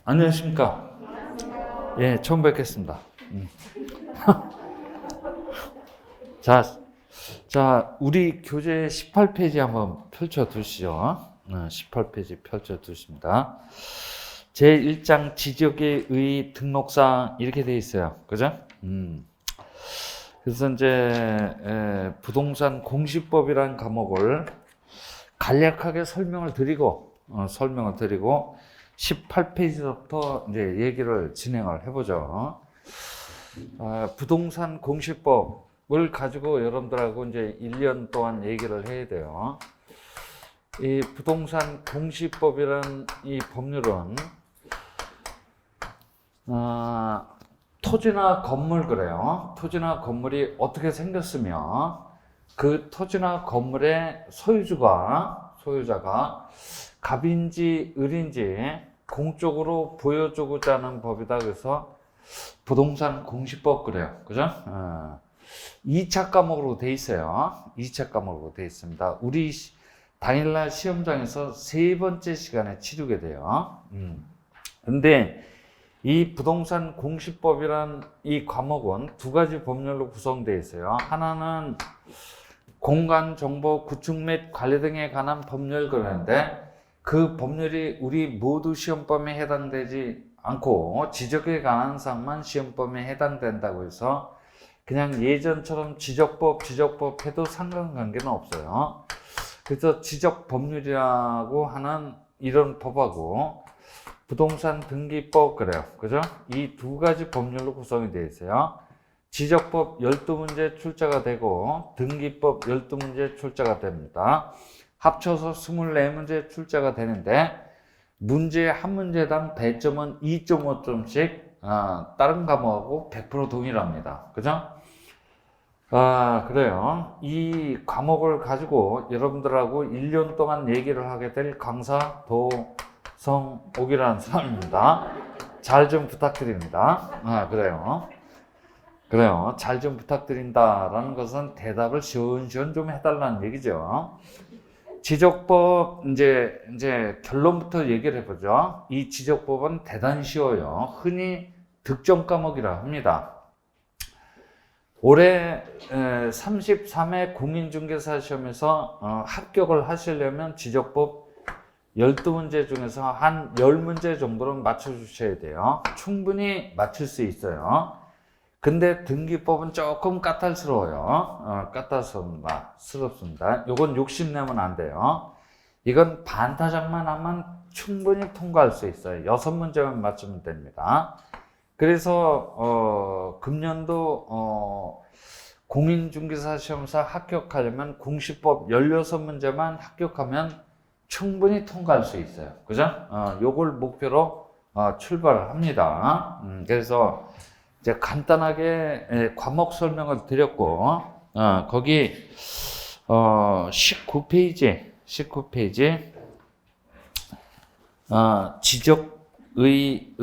안녕하십니까? 예, 처음 뵙겠습니다. 우리 교재 18페이지 한번 펼쳐 두시죠. 18페이지 펼쳐 두십니다. 제1장 지적의 의 등록사항 이렇게 돼 있어요. 그죠? 그래서 이제 부동산 공시법이라는 과목을 간략하게 설명을 드리고 18페이지부터 이제 얘기를 진행을 해보죠. 부동산 공시법을 가지고 여러분들하고 이제 1년 동안 얘기를 해야 돼요. 이 부동산 공시법이라는 이 법률은 토지나 건물 그래요. 토지나 건물이 어떻게 생겼으며 그 토지나 건물의 소유자가 갑인지 을인지 공적으로 보여주고자 하는 법이다. 그래서 부동산 공시법 그래요. 그죠? 2차 과목으로 돼 있어요. 2차 과목으로 돼 있습니다. 우리 당일날 시험장에서 세 번째 시간에 치르게 돼요. 근데 이 부동산 공시법이란 이 과목은 두 가지 법률로 구성되어 있어요. 하나는 공간 정보 구축 및 관리 등에 관한 법률 그러는데 그 법률이 우리 모두 시험범위에 해당되지 않고 지적에 관한 사항만 시험범위에 해당된다고 해서 그냥 예전처럼 지적법 해도 상관관계는 없어요. 그래서 지적법률이라고 하는 이런 법하고 부동산 등기법 그래요. 그죠? 이 두 가지 법률로 구성이 되어 있어요. 지적법 12문제 출제가 되고 등기법 12문제 출제가 됩니다. 합쳐서 24문제 출제가 되는데 문제 한 문제당 배점은 2.5점씩 다른 과목하고 100% 동일합니다. 그죠? 그래요. 이 과목을 가지고 여러분들하고 1년 동안 얘기를 하게 될 강사 도성옥이라는 사람입니다. 잘 좀 부탁드립니다. 그래요. 잘 좀 부탁드린다라는 것은 대답을 시원시원 좀 해달라는 얘기죠. 지적법 이제 결론부터 얘기를 해보죠. 이 지적법은 대단히 쉬워요. 흔히 득점 과목이라 합니다. 올해 33회 공인중개사 시험에서 합격을 하시려면 지적법 12문제 중에서 한 10문제 정도는 맞춰주셔야 돼요. 충분히 맞출 수 있어요. 근데 등기법은 조금 까탈스러워요. 까탈스럽습니다. 요건 욕심내면 안 돼요. 이건 반타작만 하면 충분히 통과할 수 있어요. 6문제만 맞추면 됩니다. 그래서 금년도 공인중개사 시험사 합격하려면 공시법 16문제만 합격하면 충분히 통과할 수 있어요. 그죠? 요걸 목표로 출발을 합니다. 그래서 이제 간단하게 과목 설명을 드렸고, 거기 19페이지 지적의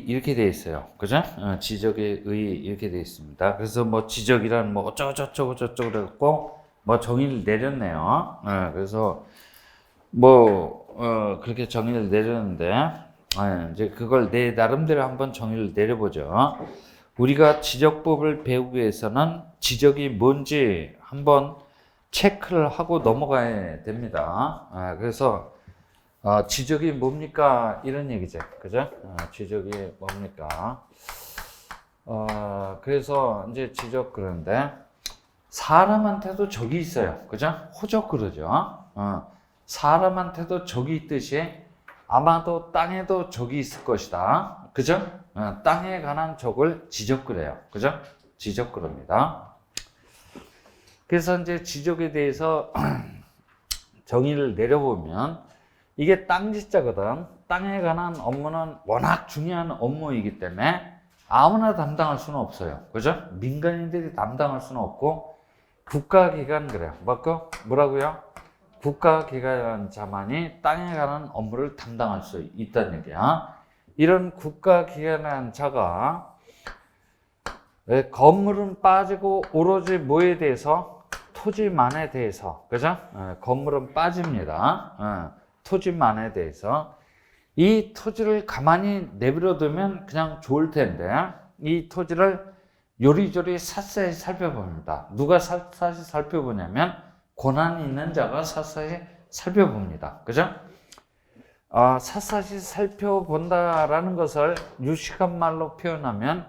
이렇게 되어 있어요. 그죠? 지적의 의 이렇게 되어 있습니다. 그래서 뭐 지적이란 뭐 어쩌고 그랬고 뭐 정의를 내렸네요. 그래서 그렇게 정의를 내렸는데 이제 그걸 내 나름대로 한번 정의를 내려보죠. 우리가 지적법을 배우기 위해서는 지적이 뭔지 한번 체크를 하고 넘어가야 됩니다. 그래서 지적이 뭡니까? 이런 얘기죠. 그죠? 지적이 뭡니까? 그래서 이제 지적 그러는데 사람한테도 적이 있어요. 그죠? 호적 그러죠. 사람한테도 적이 있듯이 아마도 땅에도 적이 있을 것이다. 그죠? 땅에 관한 적을 지적 그래요. 그죠? 지적 그럽니다. 그래서 이제 지적에 대해서 정의를 내려보면 이게 땅지자거든. 땅에 관한 업무는 워낙 중요한 업무이기 때문에 아무나 담당할 수는 없어요. 그죠? 민간인들이 담당할 수는 없고 국가기관 그래요. 뭐라고요? 국가기관자만이 땅에 관한 업무를 담당할 수 있다는 얘기야. 이런 국가기관한 자가 건물은 빠지고 오로지 뭐에 대해서? 토지만에 대해서. 그죠? 건물은 빠집니다. 토지만에 대해서 이 토지를 가만히 내버려 두면 그냥 좋을 텐데 이 토지를 요리조리 샅샅이 살펴봅니다. 누가 샅샅이 살펴보냐면 권한 있는 자가 샅샅이 살펴봅니다. 그죠? 샅샅이 살펴본다라는 것을 유식한 말로 표현하면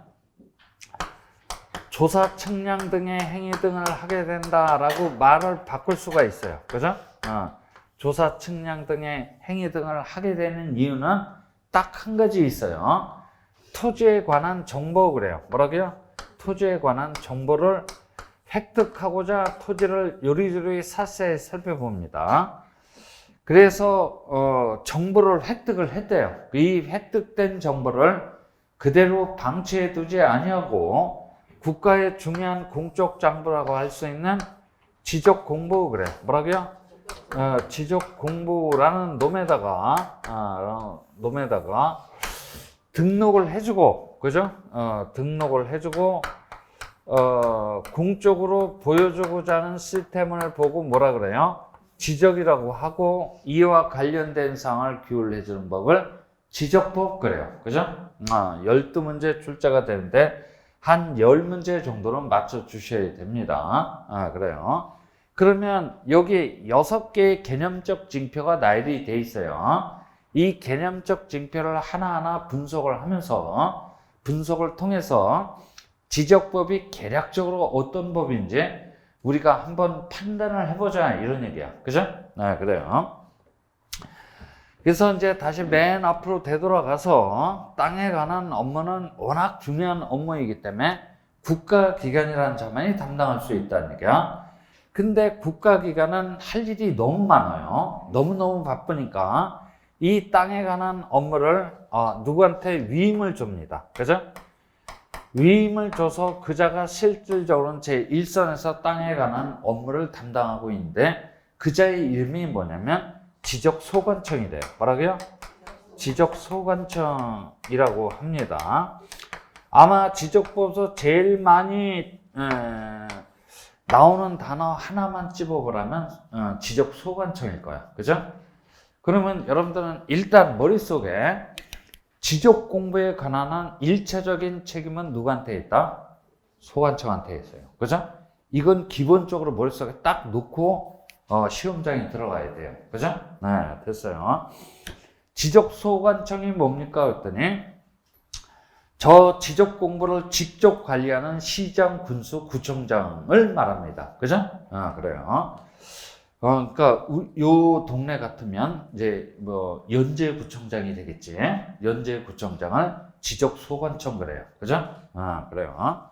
조사, 측량 등의 행위 등을 하게 된다라고 말을 바꿀 수가 있어요. 그죠? 조사, 측량 등의 행위 등을 하게 되는 이유는 딱 한 가지 있어요. 토지에 관한 정보 그래요. 뭐라고요? 토지에 관한 정보를 획득하고자 토지를 요리조리 샅샅이 살펴봅니다. 그래서 정보를 획득을 했대요. 이 획득된 정보를 그대로 방치해 두지 아니하고 국가의 중요한 공적 장부라고 할 수 있는 지적 공부 그래. 뭐라고요? 지적 공부라는 놈에다가 등록을 해주고, 그죠? 등록을 해주고 공적으로 보여주고자 하는 시스템을 보고 뭐라 그래요? 지적이라고 하고 이와 관련된 사항을 규율해 주는 법을 지적법 그래요. 그죠? 12문제 출제가 되는데 한 10문제 정도는 맞춰 주셔야 됩니다. 그래요. 그러면 여기 6개의 개념적 징표가 나열이 돼 있어요. 이 개념적 징표를 하나하나 분석을 하면서 분석을 통해서 지적법이 개략적으로 어떤 법인지 우리가 한번 판단을 해보자 이런 얘기야. 그죠? 그래요. 그래서 이제 다시 맨 앞으로 되돌아가서 땅에 관한 업무는 워낙 중요한 업무이기 때문에 국가기관이라는 자만이 담당할 수 있다는 얘기야. 근데 국가기관은 할 일이 너무 많아요. 너무너무 바쁘니까 이 땅에 관한 업무를 누구한테 위임을 줍니다. 그죠? 위임을 줘서 그자가 실질적으로는 제1선에서 땅에 관한 업무를 담당하고 있는데 그자의 이름이 뭐냐면 지적소관청이래요. 뭐라고요? 지적소관청이라고 합니다. 아마 지적법에서 제일 많이 나오는 단어 하나만 찝어보라면 지적소관청일 거야. 그죠? 그러면 여러분들은 일단 머릿속에 지적 공부에 관한 일차적인 책임은 누구한테 있다? 소관청한테 있어요. 그죠? 이건 기본적으로 머릿속에 딱 놓고 시험장에 들어가야 돼요. 그죠? 네, 됐어요. 지적 소관청이 뭡니까? 그랬더니 저 지적 공부를 직접 관리하는 시장, 군수, 구청장을 말합니다. 그죠? 그래요. 그러니까 요 동네 같으면 이제 뭐 연제구청장이 되겠지. 연제구청장을 지적소관청 그래요. 그죠? 그래요.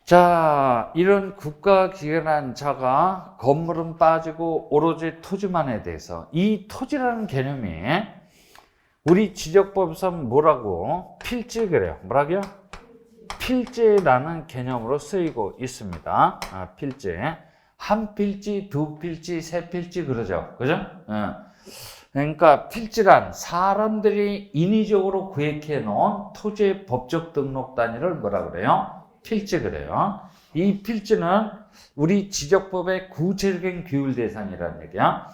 자, 이런 국가기관한 자가 건물은 빠지고 오로지 토지만에 대해서 이 토지라는 개념이 우리 지적법에서는 뭐라고? 필지 그래요. 뭐라고요? 필지라는 개념으로 쓰이고 있습니다. 필지. 한 필지, 두 필지, 세 필지 그러죠. 그죠? 그러니까 필지란 사람들이 인위적으로 구획해 놓은 토지의 법적 등록 단위를 뭐라 그래요? 필지 그래요. 이 필지는 우리 지적법의 구체적인 규율 대상이라는 얘기야.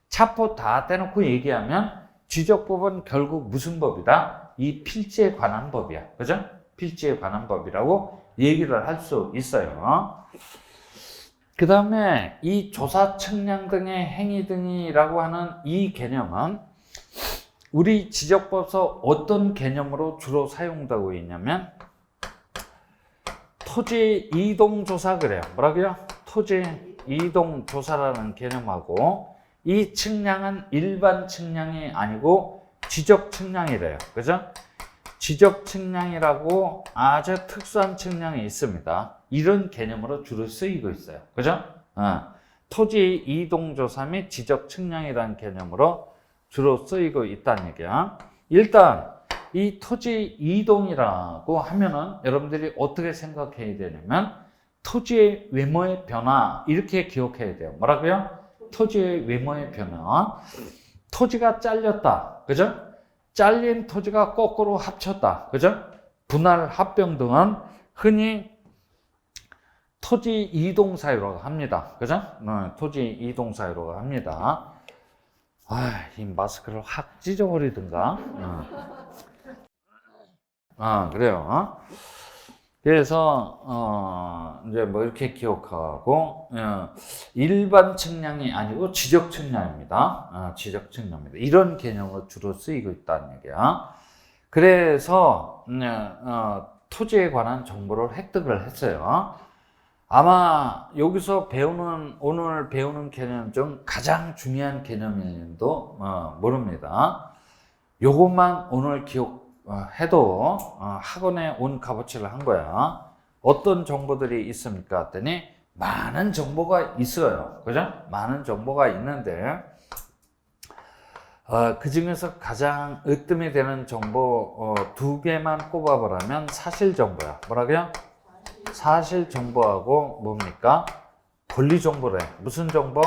차포 다 떼놓고 얘기하면 지적법은 결국 무슨 법이다? 이 필지에 관한 법이야. 그죠? 필지에 관한 법이라고 얘기를 할 수 있어요. 그 다음에 이 조사, 측량 등의 행위 등이라고 하는 이 개념은 우리 지적법에서 어떤 개념으로 주로 사용되고 있냐면 토지 이동 조사 그래요. 뭐라고요? 토지 이동 조사라는 개념하고 이 측량은 일반 측량이 아니고 지적 측량이래요. 그죠? 지적 측량이라고 아주 특수한 측량이 있습니다. 이런 개념으로 주로 쓰이고 있어요. 그죠? 토지 이동 조사 및 지적 측량이라는 개념으로 주로 쓰이고 있다는 얘기야. 일단 이 토지 이동이라고 하면은 여러분들이 어떻게 생각해야 되냐면 토지의 외모의 변화 이렇게 기억해야 돼요. 뭐라고요? 토지의 외모의 변화. 토지가 잘렸다. 그죠? 잘린 토지가 거꾸로 합쳤다. 그죠? 분할 합병 등은 흔히 토지 이동 사유라고 합니다. 그죠? 토지 이동 사유라고 합니다. 이 마스크를 확 찢어버리든가. 그래요. 그래서 이제 뭐 이렇게 기억하고 일반 측량이 아니고 지적 측량입니다. 지적 측량입니다. 이런 개념으로 주로 쓰이고 있다는 얘기야. 그래서 토지에 관한 정보를 획득을 했어요. 아마 여기서 오늘 배우는 개념 중 가장 중요한 개념인지도 모릅니다. 요것만 오늘 기억해도 학원에 온 값어치를 한 거야. 어떤 정보들이 있습니까? 했더니 많은 정보가 있어요. 그죠? 많은 정보가 있는데 그 중에서 가장 으뜸이 되는 정보 두 개만 꼽아보라면 사실 정보야. 뭐라고요? 사실 정보하고 뭡니까? 권리 정보래. 무슨 정보?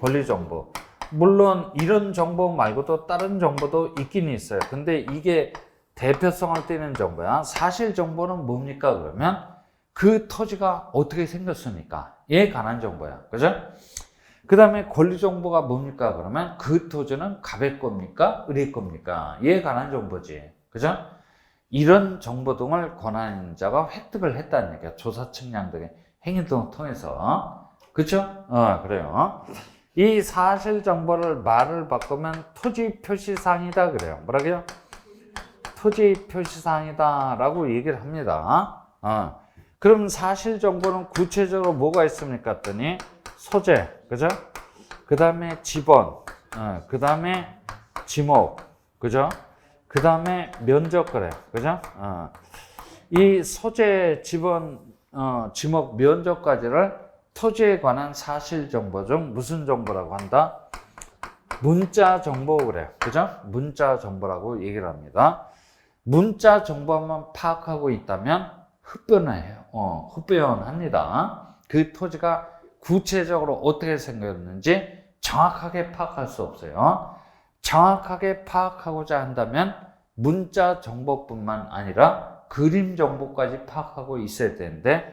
권리 정보. 물론 이런 정보 말고도 다른 정보도 있긴 있어요. 근데 이게 대표성을 띠는 정보야. 사실 정보는 뭡니까? 그러면 그 토지가 어떻게 생겼습니까? 에 관한 정보야. 그죠? 그 다음에 권리 정보가 뭡니까? 그러면 그 토지는 갑의 겁니까? 을의 겁니까? 에 관한 정보지. 그죠? 이런 정보 등을 권한자가 획득을 했다는 얘기야. 조사 측량 등의 행위 등을 통해서. 그쵸? 그래요. 이 사실 정보를 말을 바꾸면 토지 표시사항이다 그래요. 뭐라고요? 토지 표시사항이다 라고 얘기를 합니다. 그럼 사실 정보는 구체적으로 뭐가 있습니까? 했더니 소재, 그죠? 그 다음에 지번, 그 다음에 지목, 그죠? 그 다음에 면적 그래. 그죠? 이 소재, 지번, 지목, 면적까지를 토지에 관한 사실 정보 중 무슨 정보라고 한다? 문자 정보 그래요. 그죠? 문자 정보라고 얘기를 합니다. 문자 정보만 파악하고 있다면 흡변해요. 흡변합니다. 그 토지가 구체적으로 어떻게 생겼는지 정확하게 파악할 수 없어요. 정확하게 파악하고자 한다면 문자 정보뿐만 아니라 그림 정보까지 파악하고 있어야 되는데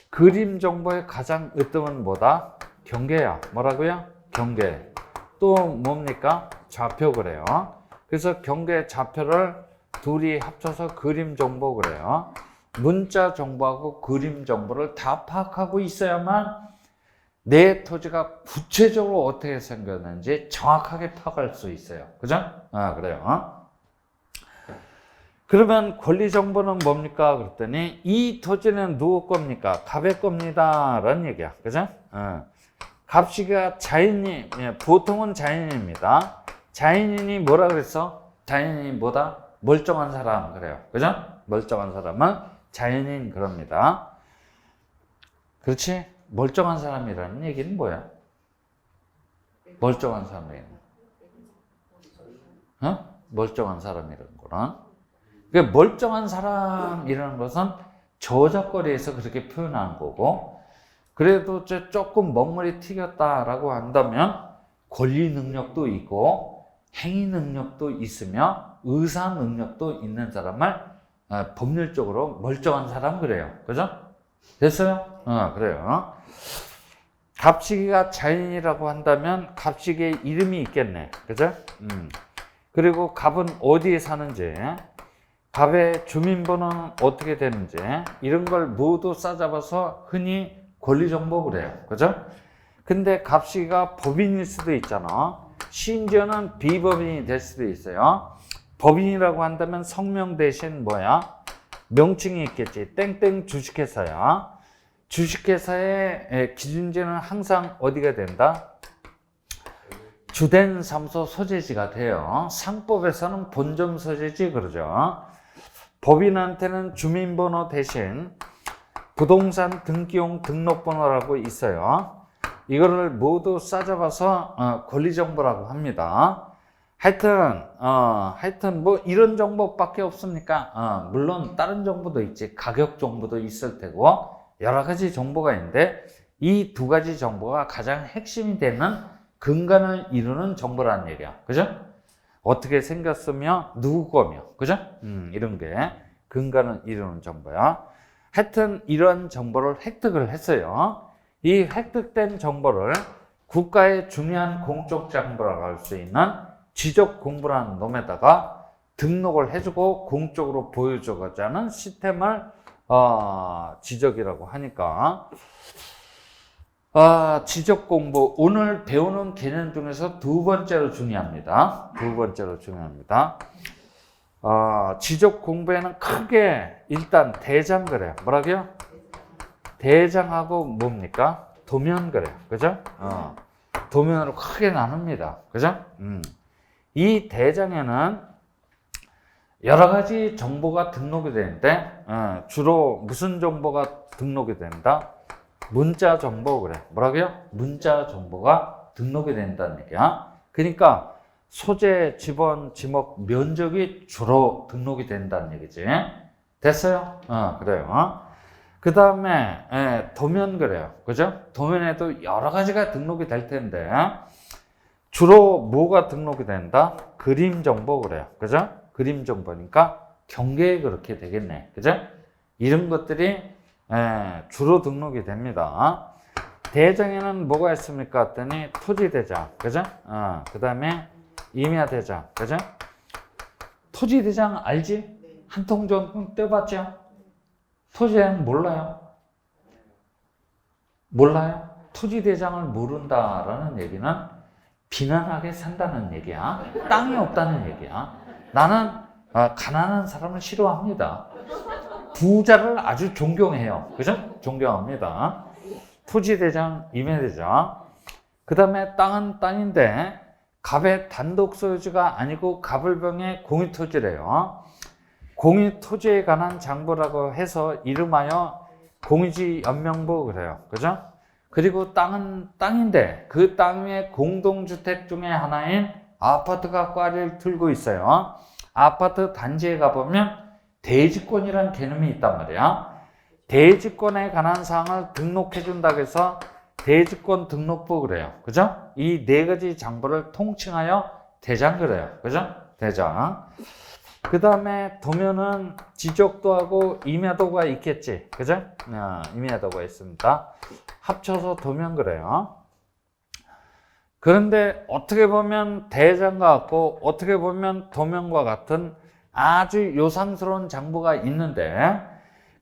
그림 정보의 가장 으뜸은 뭐다? 경계야. 뭐라고요? 경계. 또 뭡니까? 좌표 그래요. 그래서 경계 좌표를 둘이 합쳐서 그림 정보 그래요. 문자 정보하고 그림 정보를 다 파악하고 있어야만 내 토지가 구체적으로 어떻게 생겼는지 정확하게 파악할 수 있어요. 그죠? 그래요. 그러면 권리 정보는 뭡니까? 그랬더니 이 토지는 누구 겁니까? 갑의 겁니다. 라는 얘기야. 그죠? 갑씨가 자연인, 보통은 자연인입니다. 자연인이 뭐라 그랬어? 자연인이 뭐다? 멀쩡한 사람. 그래요. 그죠? 멀쩡한 사람은 자연인 그럽니다. 그렇지? 멀쩡한 사람이라는 얘기는 뭐야? 멀쩡한 사람이라는 멀쩡한 사람이라는 거는 그러니까 멀쩡한 사람이라는 것은 저작거리에서 그렇게 표현하는 거고 그래도 조금 먹물이 튀겼다라고 한다면 권리 능력도 있고 행위 능력도 있으며 의사 능력도 있는 사람을 법률적으로 멀쩡한 사람 그래요. 그죠? 됐어요? 그래요. 갑시기가 자연이라고 한다면 갑시기의 이름이 있겠네. 그죠? 그리고 갑은 어디에 사는지, 갑의 주민번호는 어떻게 되는지, 이런 걸 모두 싸잡아서 흔히 권리정보 그래요. 그죠? 근데 갑시기가 법인일 수도 있잖아. 심지어는 비법인이 될 수도 있어요. 법인이라고 한다면 성명 대신 뭐야? 명칭이 있겠지. 땡땡 주식회사야. 주식회사의 기준지는 항상 어디가 된다? 주된 사무소 소재지가 돼요. 상법에서는 본점 소재지 그러죠. 법인한테는 주민번호 대신 부동산 등기용 등록번호라고 있어요. 이거를 모두 싸잡아서 권리정보라고 합니다. 하여튼 뭐 이런 정보밖에 없습니까? 물론 다른 정보도 있지. 가격 정보도 있을 테고 여러 가지 정보가 있는데 이 두 가지 정보가 가장 핵심이 되는 근간을 이루는 정보라는 얘기야. 그죠? 어떻게 생겼으며 누구 거며. 그죠? 이런 게 근간을 이루는 정보야. 하여튼 이런 정보를 획득을 했어요. 이 획득된 정보를 국가의 중요한 공적 정보라고 할 수 있는 지적 공부라는 놈에다가 등록을 해주고 공적으로 보여주고자 하는 시스템을 지적이라고 하니까 지적 공부 오늘 배우는 개념 중에서 두 번째로 중요합니다. 지적 공부에는 크게 일단 대장 그래요. 뭐라고요? 대장하고 뭡니까? 도면 그래요. 그죠? 도면으로 크게 나눕니다. 그죠? 이 대장에는 여러 가지 정보가 등록이 되는데, 주로 무슨 정보가 등록이 된다? 문자 정보 그래. 뭐라고요? 문자 정보가 등록이 된다는 얘기야. 그러니까 소재, 지번, 지목, 면적이 주로 등록이 된다는 얘기지. 됐어요? 그래요. 그 다음에 도면 그래요. 그죠? 도면에도 여러 가지가 등록이 될 텐데 주로 뭐가 등록이 된다? 그림 정보 그래요. 그죠? 그림 정보니까 경계에 그렇게 되겠네. 그죠? 이런 것들이 주로 등록이 됩니다. 대장에는 뭐가 있습니까? 했더니 토지대장. 그죠? 그 다음에 임야대장. 그죠? 토지대장 알지? 한 통 정도 떼봤죠? 토지대장 몰라요? 몰라요? 토지대장을 모른다라는 얘기는 비난하게 산다는 얘기야. 땅이 없다는 얘기야. 나는 가난한 사람을 싫어합니다. 부자를 아주 존경해요. 그죠? 존경합니다. 토지대장, 임야대장. 그 다음에 땅은 땅인데 갑의 단독 소유주가 아니고 갑을병의 공유토지래요. 공유토지에 관한 장부라고 해서 이름하여 공유지 연명부 그래요. 그죠? 그리고 땅은 땅인데 그 땅 위에 공동주택 중에 하나인 아파트가 꽈리를 들고 있어요. 아파트 단지에 가보면 대지권이라는 개념이 있단 말이야. 대지권에 관한 사항을 등록해 준다고 해서 대지권 등록부 그래요. 그죠? 이 네 가지 장부를 통칭하여 대장 그래요. 그죠? 대장. 그 다음에 도면은 지적도하고 임야도가 있겠지. 그죠? 임야도가 있습니다. 합쳐서 도면 그래요. 그런데 어떻게 보면 대장과 같고 어떻게 보면 도면과 같은 아주 요상스러운 장부가 있는데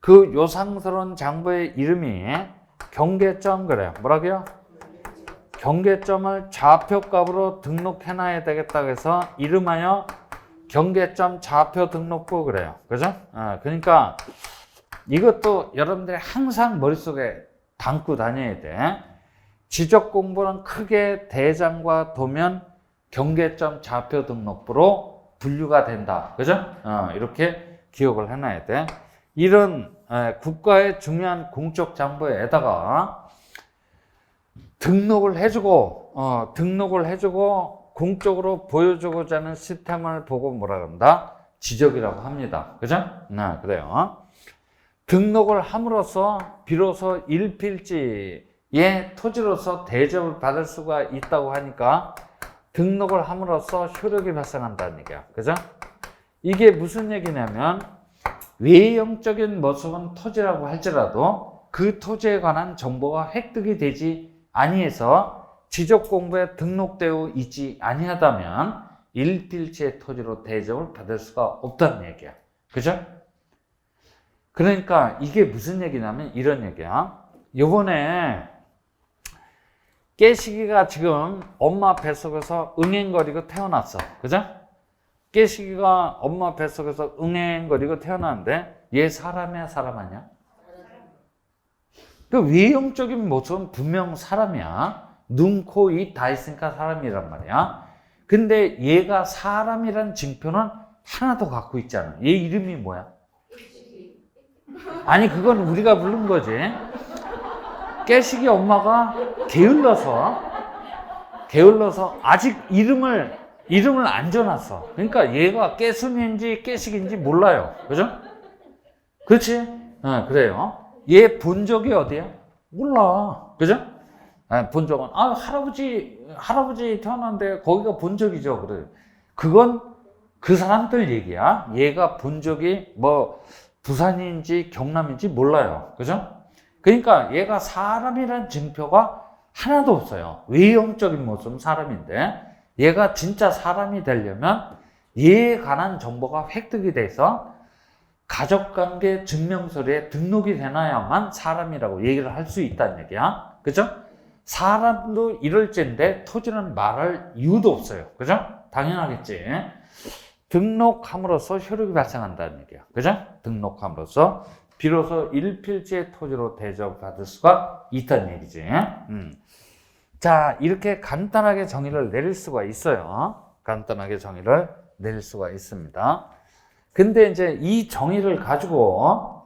그 요상스러운 장부의 이름이 경계점 그래요. 뭐라고요? 경계점을 좌표값으로 등록해놔야 되겠다고 해서 이름하여 경계점 좌표 등록부 그래요. 그죠? 그러니까 이것도 여러분들이 항상 머릿속에 담고 다녀야 돼. 지적 공부는 크게 대장과 도면, 경계점 좌표 등록부로 분류가 된다. 그죠? 이렇게 기억을 해놔야 돼. 이런 국가의 중요한 공적 장부에다가 등록을 해주고 공적으로 보여주고자 하는 시스템을 보고 뭐라 그런다? 지적이라고 합니다. 그죠? 그래요. 등록을 함으로써 비로소 일필지의 토지로서 대접을 받을 수가 있다고 하니까 등록을 함으로써 효력이 발생한다는 얘기야. 그죠? 이게 무슨 얘기냐면 외형적인 모습은 토지라고 할지라도 그 토지에 관한 정보가 획득이 되지 아니해서 지적 공부에 등록되어 있지 아니하다면 일필지의 토지로 대접을 받을 수가 없다는 얘기야. 그죠? 그러니까 이게 무슨 얘기냐면 이런 얘기야. 요번에 깨식이가 지금 엄마 뱃속에서 응앵거리고 태어났어. 그죠? 깨식이가 엄마 뱃속에서 응앵거리고 태어났는데 얘 사람이야 사람 아니야? 그 외형적인 모습은 분명 사람이야. 눈, 코, 입 다 있으니까 사람이란 말이야. 근데 얘가 사람이란 징표는 하나도 갖고 있잖아. 얘 이름이 뭐야? 아니 그건 우리가 부른 거지. 깨식이 엄마가 게을러서 아직 이름을 안 줘놨어. 그러니까 얘가 깨순인지 깨식인지 몰라요. 그죠? 그렇지? 그래요. 얘 본적이 어디야? 몰라. 그죠? 본적은 할아버지 태어났는데 거기가 본적이죠. 그래. 그건 그 사람들 얘기야. 얘가 본적이 뭐 부산인지 경남인지 몰라요. 그죠? 그러니까 얘가 사람이란 증표가 하나도 없어요. 외형적인 모습은 사람인데 얘가 진짜 사람이 되려면 얘에 관한 정보가 획득이 돼서 가족관계 증명서류에 등록이 되나야만 사람이라고 얘기를 할 수 있다는 얘기야. 그죠? 사람도 이럴지인데 토지는 말할 이유도 없어요. 그죠? 당연하겠지. 등록함으로써 효력이 발생한다는 얘기야. 그죠? 등록함으로써 비로소 일필지의 토지로 대접받을 수가 있다는 얘기지. 자, 이렇게 간단하게 정의를 내릴 수가 있어요. 간단하게 정의를 내릴 수가 있습니다. 근데 이제 이 정의를 가지고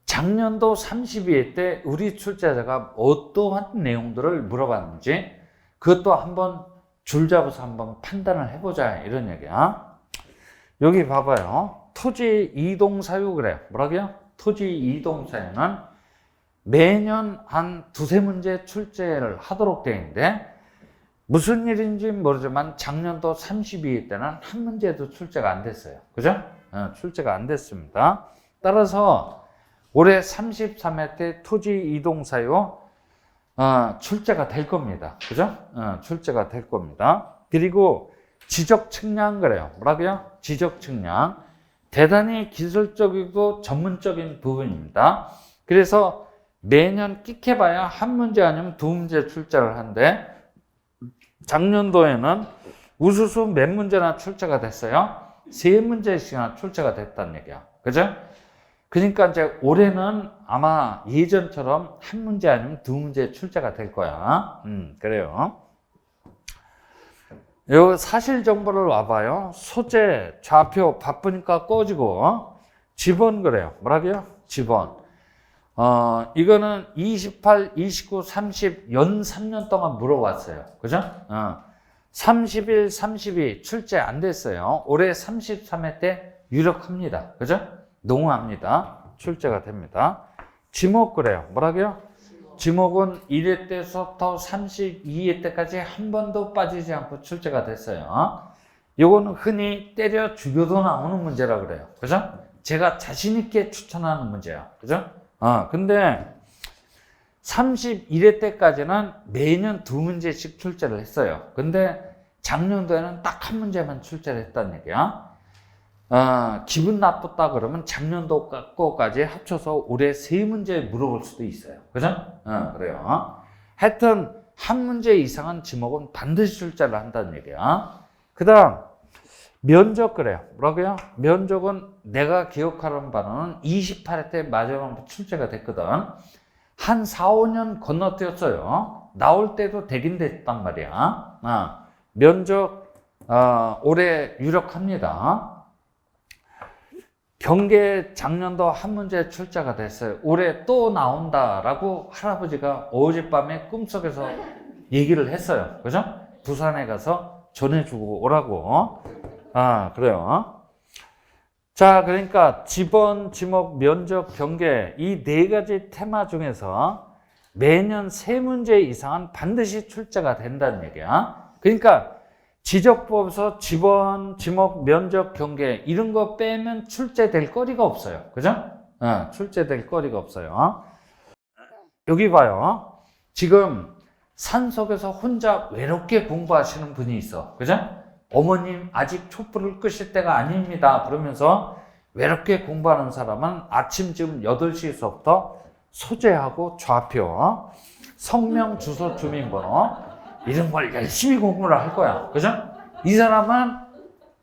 작년도 32회 때 우리 출제자가 어떠한 내용들을 물어봤는지 그것도 한번 줄 잡아서 한번 판단을 해보자 이런 얘기야. 여기 봐봐요. 토지 이동사유 그래요. 뭐라고요? 토지 이동사유는 매년 한 두세 문제 출제를 하도록 되어 있는데 무슨 일인지 모르지만 작년도 32회 때는 한 문제도 출제가 안 됐어요. 그죠? 출제가 안 됐습니다. 따라서 올해 33회 때 토지 이동 사유 출제가 될 겁니다. 그죠? 출제가 될 겁니다. 그리고 지적 측량 그래요. 뭐라고요? 지적 측량. 대단히 기술적이고 전문적인 부분입니다. 그래서 매년 끽해봐야 한 문제 아니면 두 문제 출제를 하는데 작년도에는 우수수 몇 문제나 출제가 됐어요? 세 문제씩이나 출제가 됐다는 얘기야. 그죠? 그러니까 이제 올해는 아마 예전처럼 한 문제 아니면 두 문제 출제가 될 거야. 그래요. 요 사실 정보를 와봐요. 소재, 좌표 바쁘니까 꺼지고 지번 그래요. 뭐라고요? 지번. 이거는 28, 29, 30, 연 3년 동안 물어봤어요. 그죠? 31, 32 출제 안 됐어요. 올해 33회 때 유력합니다. 그죠? 농후합니다. 출제가 됩니다. 지목 그래요. 뭐라고요? 지목은 1회 때부터 32회 때까지 한 번도 빠지지 않고 출제가 됐어요. 요거는 흔히 때려 죽여도 나오는 문제라 그래요. 그죠? 제가 자신있게 추천하는 문제야. 그죠? 근데 31회 때까지는 매년 두 문제씩 출제를 했어요. 근데 작년도에는 딱 한 문제만 출제를 했다는 얘기야. 기분 나쁘다 그러면 작년도 거까지 합쳐서 올해 세 문제 물어볼 수도 있어요. 그죠? 그래요. 하여튼 한 문제 이상은 지목은 반드시 출제를 한다는 얘기야. 그 다음 면적 그래요. 뭐라고요? 면적은 내가 기억하는 바로는 28회 때 마지막 출제가 됐거든. 한 4, 5년 건너뛰었어요. 나올 때도 되긴 됐단 말이야. 면적 올해 유력합니다. 경계 작년도 한 문제 출제가 됐어요. 올해 또 나온다라고 할아버지가 어젯밤에 꿈속에서 얘기를 했어요. 그죠? 부산에 가서 전해주고 오라고. 그래요. 자, 그러니까 지번, 지목, 면적, 경계 이 네 가지 테마 중에서 매년 세 문제 이상은 반드시 출제가 된다는 얘기야. 그러니까 지적법에서 지번, 지목, 면적, 경계 이런 거 빼면 출제될 거리가 없어요. 그죠? 출제될 거리가 없어요. 여기 봐요. 지금 산속에서 혼자 외롭게 공부하시는 분이 있어. 그죠? 어머님 아직 촛불을 끄실 때가 아닙니다. 그러면서 외롭게 공부하는 사람은 아침 지금 8시에서부터 소재하고 좌표, 성명, 주소, 주민번호 이런 걸 열심히 공부를 할 거야. 그죠? 이 사람은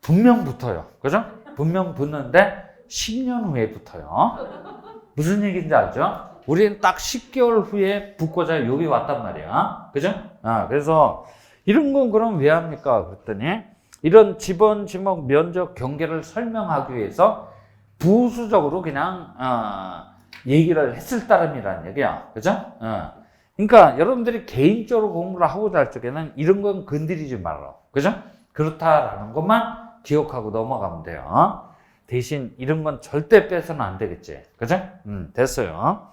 분명 붙어요. 그죠? 분명 붙는데 10년 후에 붙어요. 무슨 얘기인지 알죠? 우리는 딱 10개월 후에 붙고자 여기 왔단 말이야. 그죠? 그래서 이런 건 그럼 왜 합니까? 그랬더니 이런 지번, 지목, 면적, 경계를 설명하기 위해서 부수적으로 그냥 얘기를 했을 따름이라는 얘기야. 그죠? 그러니까 여러분들이 개인적으로 공부를 하고자 할 적에는 이런 건 건드리지 말아. 그죠? 그렇다라는 것만 기억하고 넘어가면 돼요. 대신 이런 건 절대 빼서는 안 되겠지. 그죠? 됐어요.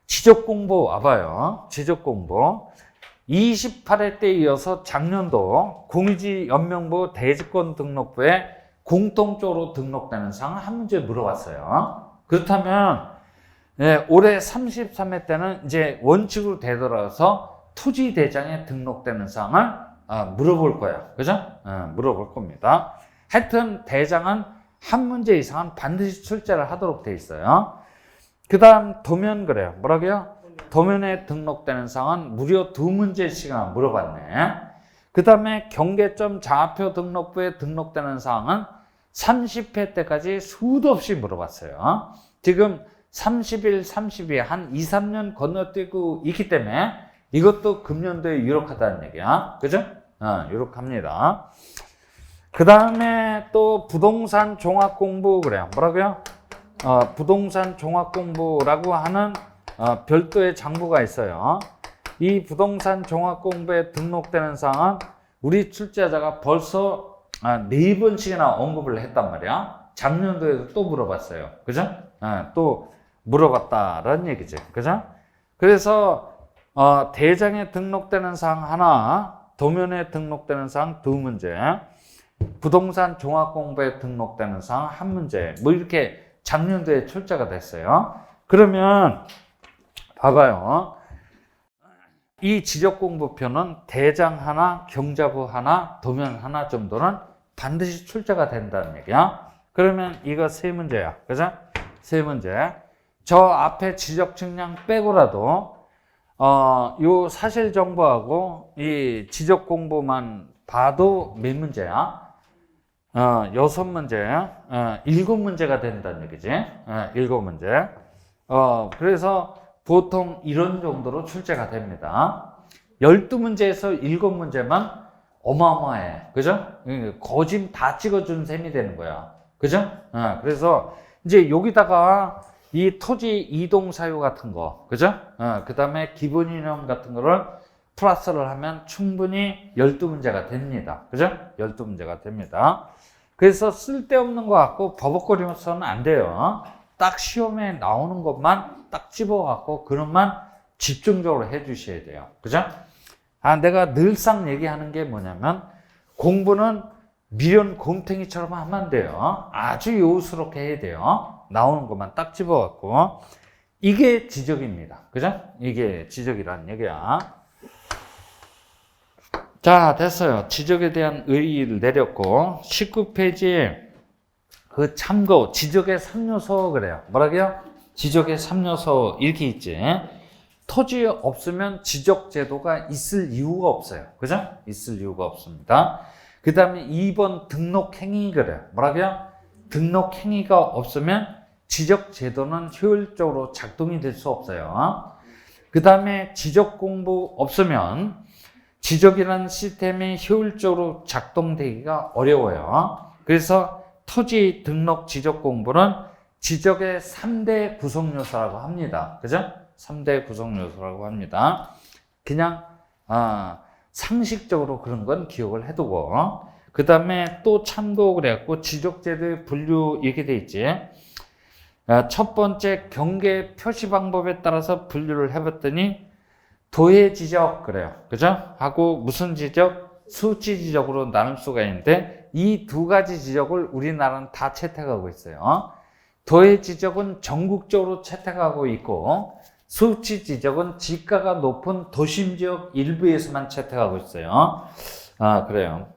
지적 공부 와봐요. 지적 공부. 28회 때 이어서 작년도 공유지연명부 대지권 등록부에 공통적으로 등록되는 사항 한 문제 물어봤어요. 그렇다면 예, 올해 33회 때는 이제 원칙으로 되돌아서 토지대장에 등록되는 사항을 물어볼 거예요. 그죠? 물어볼 겁니다. 하여튼 대장은 한 문제 이상은 반드시 출제를 하도록 돼 있어요. 그 다음 도면 그래요. 뭐라고요? 도면에 등록되는 사항은 무려 2문제씩이나 물어봤네. 그 다음에 경계점 좌표 등록부에 등록되는 사항은 30회 때까지 수도 없이 물어봤어요. 지금 30일, 32일 한 2, 3년 건너뛰고 있기 때문에 이것도 금년도에 유력하다는 얘기야. 그죠? 유력합니다. 그 다음에 또 부동산 종합공부 그래요. 뭐라고요? 부동산 종합공부라고 하는 별도의 장부가 있어요. 이 부동산 종합공부에 등록되는 사항은 우리 출제자가 벌써 4번씩이나 언급을 했단 말이야. 작년도에도 또 물어봤어요. 그죠? 또 물어봤다라는 얘기지. 그죠? 그래서 대장에 등록되는 사항 하나, 도면에 등록되는 사항 2문제, 부동산 종합공부에 등록되는 사항 1문제, 뭐 이렇게 작년도에 출제가 됐어요. 그러면 봐봐요. 이 지적공부표는 대장 하나, 경자부 하나, 도면 하나 정도는 반드시 출제가 된다는 얘기야. 그러면 이거 3문제야. 그죠? 3문제. 저 앞에 지적 측량 빼고라도 요 사실 정보하고 이 지적 공부만 봐도 몇 문제야? 6문제, 7문제가 된다는 얘기지. 7문제. 그래서 보통 이런 정도로 출제가 됩니다. 12문제에서 7문제만 어마어마해. 그죠? 거짐 다 찍어준 셈이 되는 거야. 그죠? 그래서 이제 여기다가 이 토지 이동 사유 같은 거, 그죠? 그 다음에 기본 이념 같은 거를 플러스를 하면 충분히 12문제가 됩니다. 그죠? 12문제가 됩니다. 그래서 쓸데없는 거 갖고 버벅거리면서는 안 돼요. 딱 시험에 나오는 것만 딱 집어갖고 그것만 집중적으로 해 주셔야 돼요. 그죠? 내가 늘상 얘기하는 게 뭐냐면 공부는 미련 곰탱이처럼 하면 안 돼요. 아주 요스럽게 해야 돼요. 나오는 것만 딱 집어갖고. 이게 지적입니다. 그죠? 이게 지적이라는 얘기야. 자, 됐어요. 지적에 대한 의의를 내렸고 19페이지 그 참고 지적의 3요소 그래요. 뭐라고요? 지적의 3요소 이렇게 있지. 토지 없으면 지적 제도가 있을 이유가 없어요. 그죠? 있을 이유가 없습니다. 그 다음에 2번 등록행위 그래요. 뭐라고요? 등록행위가 없으면 지적 제도는 효율적으로 작동이 될 수 없어요. 그 다음에 지적 공부 없으면 지적이라는 시스템이 효율적으로 작동되기가 어려워요. 그래서 토지 등록 지적 공부는 지적의 3대 구성 요소라고 합니다. 그죠? 3대 구성 요소라고 합니다. 그냥 상식적으로 그런 건 기억을 해두고 그 다음에 또 참고 그래갖고 지적제도의 분류 이렇게 돼 있지. 첫 번째 경계 표시 방법에 따라서 분류를 해봤더니 도해 지적 그래요. 그죠? 하고 무슨 지적? 수치 지적으로 나눌 수가 있는데 이 2가지 지적을 우리나라는 다 채택하고 있어요. 도해 지적은 전국적으로 채택하고 있고 수치 지적은 지가가 높은 도심 지역 일부에서만 채택하고 있어요. 그래요.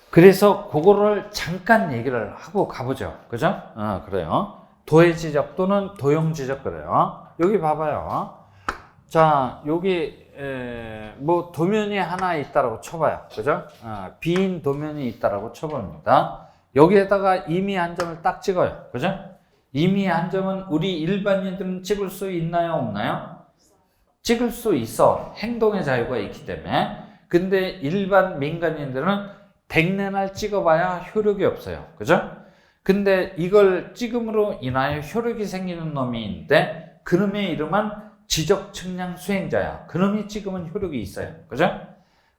그래서 그거를 잠깐 얘기를 하고 가보죠. 그죠? 그래요. 도해 지적 또는 도형 지적 그래요. 여기 봐봐요. 자, 여기 뭐 도면이 하나 있다라고 쳐봐요. 그죠? 빈 도면이 있다라고 쳐봅니다. 여기에다가 임의 한 점을 딱 찍어요. 그죠? 임의 한 점은 우리 일반인들은 찍을 수 있나요? 없나요? 찍을 수 있어. 행동의 자유가 있기 때문에. 근데 일반 민간인들은 100내날 찍어봐야 효력이 없어요. 그죠? 근데 이걸 찍음으로 인하여 효력이 생기는 놈이 있는데 그놈의 이름은 지적 측량 수행자야. 그놈이 찍으면 효력이 있어요. 그죠?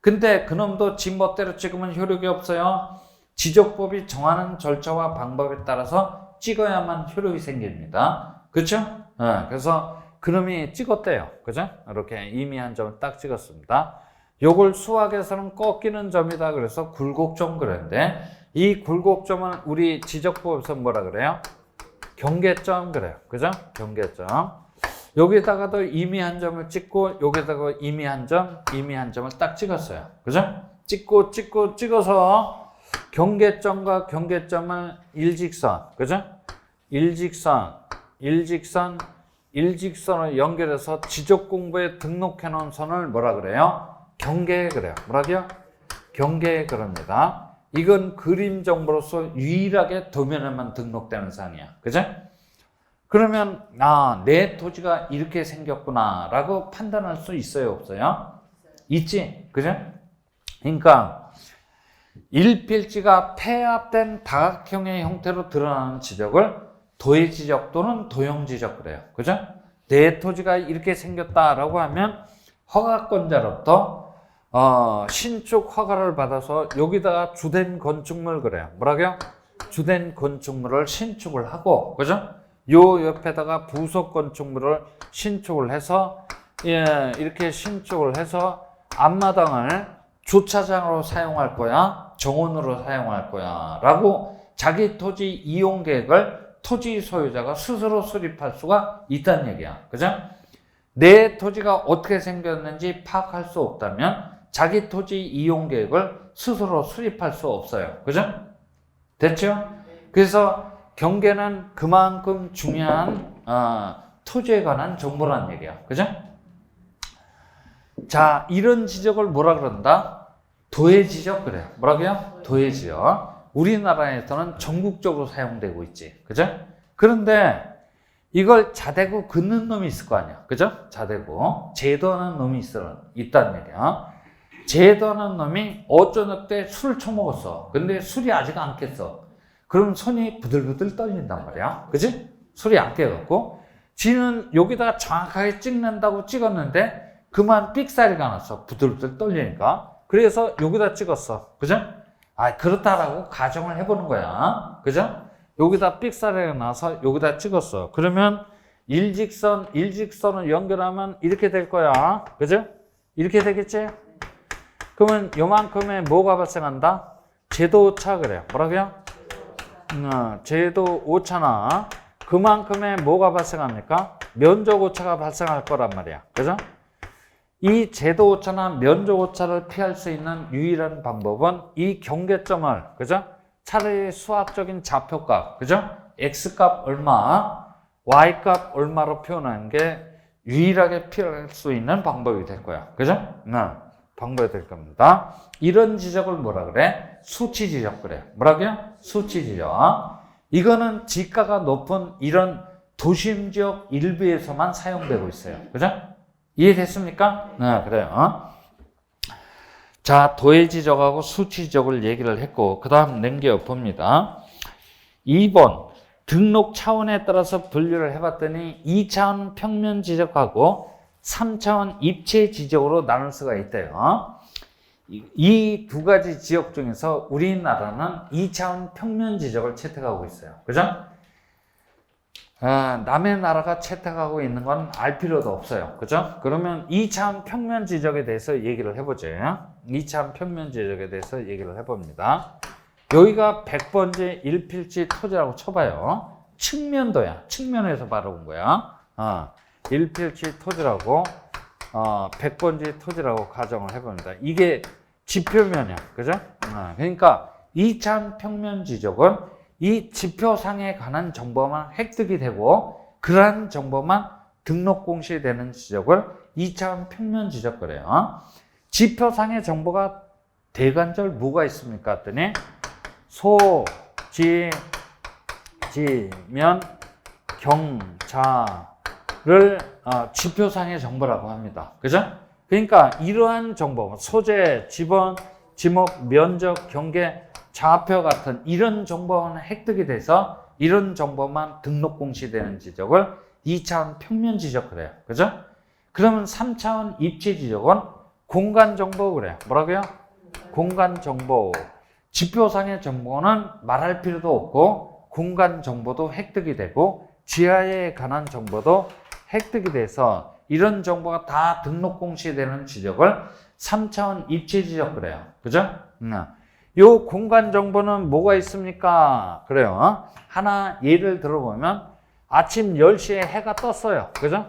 근데 그놈도 지 멋대로 찍으면 효력이 없어요. 지적법이 정하는 절차와 방법에 따라서 찍어야만 효력이 생깁니다. 그렇죠? 그래서 그놈이 찍었대요. 그죠? 이렇게 임의 한 점을 딱 찍었습니다. 요걸 수학에서는 꺾이는 점이다. 그래서 굴곡점 그랬는데 이 굴곡점은 우리 지적법에서 뭐라 그래요? 경계점 그래요. 그죠? 경계점. 여기다가도 이미 한 점을 찍고 여기다가 이미 한 점을 딱 찍었어요. 그죠? 찍어서 경계점과 경계점을 일직선. 그죠? 일직선을 연결해서 지적 공부에 등록해 놓은 선을 뭐라 그래요? 경계 그래요. 뭐라고요? 경계 그럽니다. 이건 그림 정보로서 유일하게 도면에만 등록되는 상이야. 그죠? 그러면 내 토지가 이렇게 생겼구나 라고 판단할 수 있어요? 없어요? 있지. 그죠? 그러니까 일필지가 폐합된 다각형의 형태로 드러나는 지적을 도의 지적 또는 도형 지적 그래요. 그죠? 내 토지가 이렇게 생겼다라고 하면 허가권자로부터 신축 허가를 받아서 여기다가 주된 건축물 그래요. 뭐라고요? 주된 건축물을 신축을 하고, 그죠? 요 옆에다가 부속 건축물을 신축을 해서 이렇게 신축을 해서 앞마당을 주차장으로 사용할 거야, 정원으로 사용할 거야 라고 자기 토지 이용 계획을 토지 소유자가 스스로 수립할 수가 있다는 얘기야. 그죠? 내 토지가 어떻게 생겼는지 파악할 수 없다면 자기 토지 이용 계획을 스스로 수립할 수 없어요. 그죠? 됐죠? 그래서 경계는 그만큼 중요한 토지에 관한 정보라는 얘기야. 그죠? 자, 이런 지적을 뭐라 그런다? 도의 지적 그래요. 뭐라고요? 도의 지적. 우리나라에서는 전국적으로 사용되고 있지. 그죠? 그런데 이걸 자대고 긋는 놈이 있을 거 아니야. 그죠? 자대고 제도하는 놈이 있다는 얘기야. 제도하는 놈이 어쩌는 때 술을 처먹었어. 근데 술이 아직 안 깼어. 그럼 손이 부들부들 떨린단 말이야. 그지? 술이 안 깨갖고 지는 여기다가 정확하게 찍는다고 찍었는데 그만 삑사리가 났어. 부들부들 떨리니까. 그래서 여기다 찍었어. 그죠? 그렇다라고 가정을 해보는 거야. 그죠? 여기다 삑사리가 나서 여기다 찍었어. 그러면 일직선을 연결하면 이렇게 될 거야. 그죠? 이렇게 되겠지? 그러면 요만큼의 뭐가 발생한다? 제도 오차 그래요. 뭐라고요? 제도 오차나 그만큼의 뭐가 발생합니까? 면적 오차가 발생할 거란 말이야. 그죠? 이 제도 오차나 면적 오차를 피할 수 있는 유일한 방법은 이 경계점을, 그죠? 차라리 수학적인 좌표값, 그죠? x값 얼마, y값 얼마로 표현하는 게 유일하게 피할 수 있는 방법이 될 거야. 그죠? 방법이 될 겁니다. 이런 지적을 뭐라 그래? 수치 지적 그래. 뭐라고요? 수치 지적. 이거는 지가가 높은 이런 도심 지역 일부에서만 사용되고 있어요. 그죠? 이해됐습니까? 네, 그래요. 자, 도의 지적하고 수치 지적을 얘기를 했고, 그 다음 넘겨봅니다. 2번, 등록 차원에 따라서 분류를 해봤더니 2차원 평면 지적하고 3차원 입체 지적으로 나눌 수가 있대요. 이 두 가지 지역 중에서 우리나라는 2차원 평면 지적을 채택하고 있어요. 그죠? 남의 나라가 채택하고 있는 건 알 필요도 없어요. 그죠? 그러면 2차원 평면 지적에 대해서 얘기를 해보죠. 2차원 평면 지적에 대해서 얘기를 해봅니다. 여기가 100번지 1필지 토지라고 쳐봐요. 측면도야. 측면에서 바라본 거야. 1필지 토지라고 100번지 토지라고 가정을 해봅니다. 이게 지표면이야. 그죠? 그러니까 2차원 평면 지적은 이 지표상에 관한 정보만 획득이 되고 그러한 정보만 등록 공시되는 지적을 2차원 평면 지적 그래요. 지표상의 정보가 대관절 뭐가 있습니까? 했더니 소, 지, 면, 경, 자를 지표상의 정보라고 합니다. 그죠? 그러니까 이러한 정보, 소재, 지번, 지목, 면적, 경계, 좌표 같은 이런 정보만 획득이 돼서 이런 정보만 등록 공시되는 지적을 2차원 평면 지적 그래요. 그죠? 그러면 3차원 입체 지적은 공간 정보 그래요. 뭐라고요? 공간 정보. 지표상의 정보는 말할 필요도 없고 공간 정보도 획득이 되고 지하에 관한 정보도 획득이 돼서 이런 정보가 다 등록 공시되는 지적을 3차원 입체 지적 그래요. 그죠? 요 공간 정보는 뭐가 있습니까? 그래요. 하나 예를 들어보면 아침 10시에 해가 떴어요. 그죠?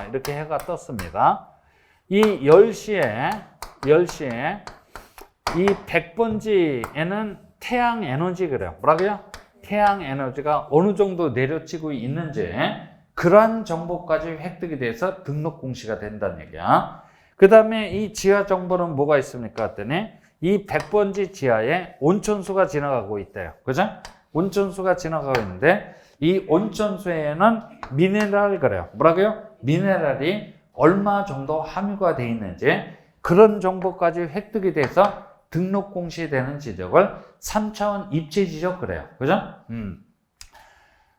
이렇게 해가 떴습니다. 이 10시에 이 100번지에는 태양 에너지 그래요. 뭐라고요? 태양 에너지가 어느 정도 내려치고 있는지 그러한 정보까지 획득이 돼서 등록 공시가 된다는 얘기야. 그 다음에 이 지하 정보는 뭐가 있습니까? 했더니 이 100번지 지하에 온천수가 지나가고 있대요. 그죠? 온천수가 지나가고 있는데 이 온천수에는 미네랄 그래요. 뭐라고요? 미네랄이 얼마 정도 함유가 되어 있는지 그런 정보까지 획득이 돼서 등록 공시되는 지적을 3차원 입지 지적 그래요. 그죠?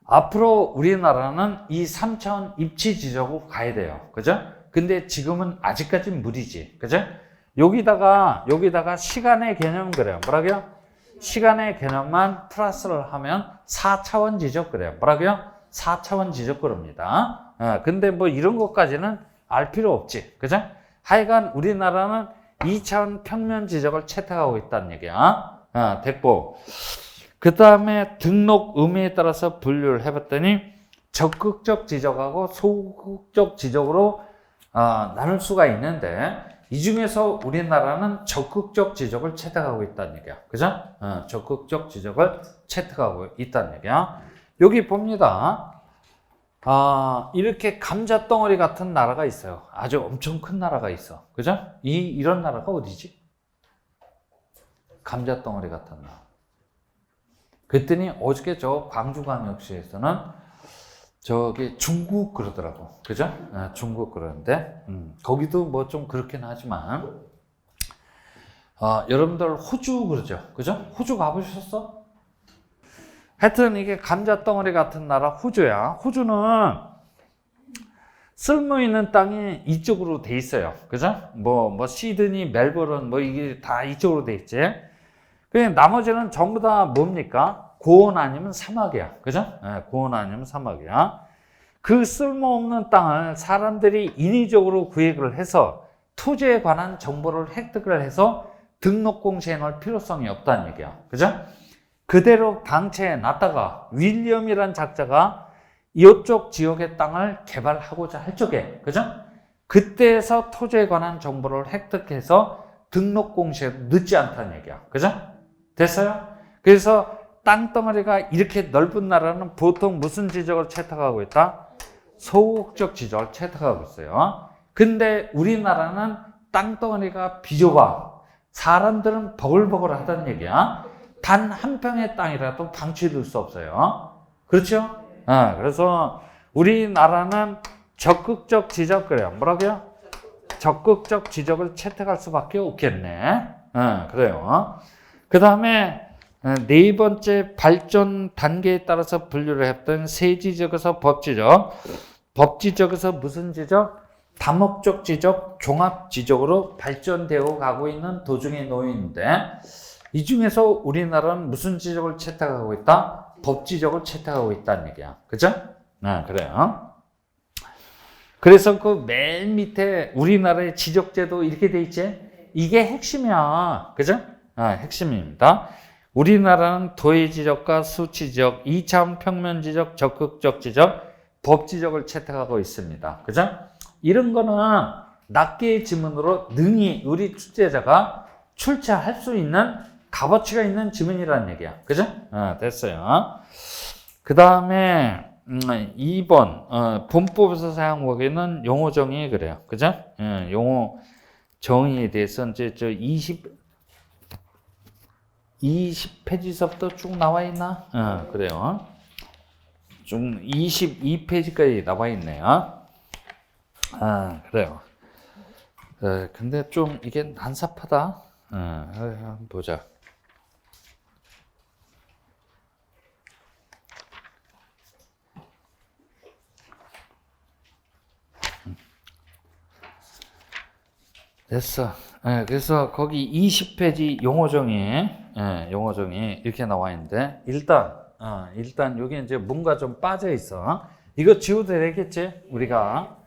앞으로 우리나라는 이 3차원 입지 지적으로 가야 돼요. 그죠? 근데 지금은 아직까지는 무리지. 그죠? 여기다가 시간의 개념 그래요. 뭐라고요? 시간의 개념만 플러스를 하면 4차원 지적 그래요. 뭐라고요? 4차원 지적 그럽니다. 근데 뭐 이런 것까지는 알 필요 없지. 그죠? 하여간 우리나라는 2차원 평면 지적을 채택하고 있다는 얘기야. 됐고. 그 다음에 등록 의미에 따라서 분류를 해봤더니 적극적 지적하고 소극적 지적으로 나눌 수가 있는데 이 중에서 우리나라는 적극적 지적을 채택하고 있다는 얘기야. 그죠? 적극적 지적을 채택하고 있다는 얘기야. 여기 봅니다. 이렇게 감자덩어리 같은 나라가 있어요. 아주 엄청 큰 나라가 있어. 그죠? 이런 나라가 어디지? 감자덩어리 같은 나라. 그랬더니 어저께 저 광주광역시에서는 저기 중국 그러더라고. 그죠? 중국 그러는데, 거기도 뭐 좀 그렇긴 하지만, 여러분들 호주 그러죠? 그죠? 호주 가보셨어? 하여튼 이게 감자덩어리 같은 나라 호주야. 호주는 쓸모 있는 땅이 이쪽으로 돼 있어요. 그죠? 뭐 시드니, 멜버른 뭐 이게 다 이쪽으로 돼 있지. 그냥 나머지는 전부 다 뭡니까? 고원 아니면 사막이야. 그죠? 고원 아니면 사막이야. 그 쓸모없는 땅을 사람들이 인위적으로 구획을 해서 토지에 관한 정보를 획득을 해서 등록 공시해 놓을 필요성이 없다는 얘기야. 그죠? 그대로 당체에 놨다가 윌리엄이란 작자가 이쪽 지역의 땅을 개발하고자 할 적에, 그죠? 그때에서 토지에 관한 정보를 획득해서 등록 공시에 늦지 않다는 얘기야. 그죠? 됐어요? 그래서 땅덩어리가 이렇게 넓은 나라는 보통 무슨 지적을 채택하고 있다? 소극적 지적을 채택하고 있어요. 근데 우리나라는 땅덩어리가 비좁아. 사람들은 버글버글 하다는 얘기야. 단 한 평의 땅이라도 방치될 수 없어요. 그렇죠? 그래서 우리나라는 적극적 지적 그래요. 뭐라고요? 적극적 지적을 채택할 수밖에 없겠네. 그래요. 그 다음에 네 번째 발전 단계에 따라서 분류를 했던 세지적에서 법지적. 법지적에서 무슨 지적? 다목적 지적, 종합 지적으로 발전되어 가고 있는 도중에 놓여 있는데 이 중에서 우리나라는 무슨 지적을 채택하고 있다? 법지적을 채택하고 있다는 얘기야. 그죠? 그래요. 그래서 그 맨 밑에 우리나라의 지적제도 이렇게 돼 있지? 이게 핵심이야. 그죠? 핵심입니다. 우리나라는 도의 지적과 수치 지적, 2차원 평면 지적, 적극적 지적, 법 지적을 채택하고 있습니다. 그죠? 이런 거는 낱개의 지문으로 능히 우리 출제자가 출제할 수 있는 값어치가 있는 지문이라는 얘기야. 그죠? 됐어요. 그 다음에 2번 본법에서 사용하기에는 용어 정의 그래요. 그죠? 용어 정의에 대해서 이제 저 20페이지서부터 쭉 나와 있나? 그래요. 좀 22페이지까지 나와 있네요. 그래요. 근데 좀 이게 난삽하다. 한번 보자. 됐어. 그래서 거기 20페이지 용어정의, 용어정의 이렇게 나와 있는데, 일단 여기 이제 뭔가 좀 빠져 있어. 이거 지워도 되겠지? 우리가.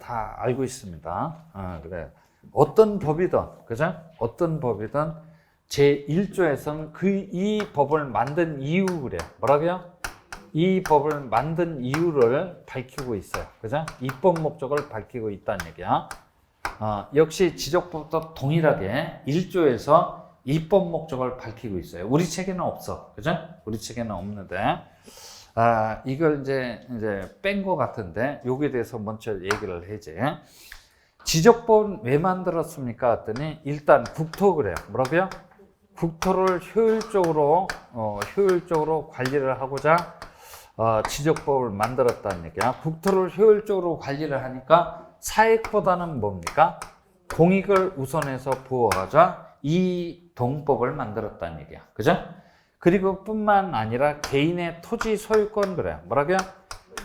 다 알고 있습니다. 그래. 어떤 법이든, 그죠? 어떤 법이든 제1조에서는 이 법을 만든 이유 그래요. 뭐라고요? 이 법을 만든 이유를 밝히고 있어요. 그죠? 입법 목적을 밝히고 있다는 얘기야. 역시 지적법도 동일하게 1조에서 입법 목적을 밝히고 있어요. 우리 책에는 없어. 그죠? 우리 책에는 없는데. 이걸 이제 뺀 것 같은데, 여기에 대해서 먼저 얘기를 해야지. 지적법은 왜 만들었습니까? 했더니, 일단 국토 그래요. 뭐라고요? 국토를 효율적으로 관리를 하고자 지적법을 만들었다는 얘기야. 국토를 효율적으로 관리를 하니까 사익보다는 뭡니까? 공익을 우선해서 보호하자 이 동법을 만들었다는 얘기야. 그죠? 그리고 뿐만 아니라 개인의 토지 소유권 그래요. 뭐라고요?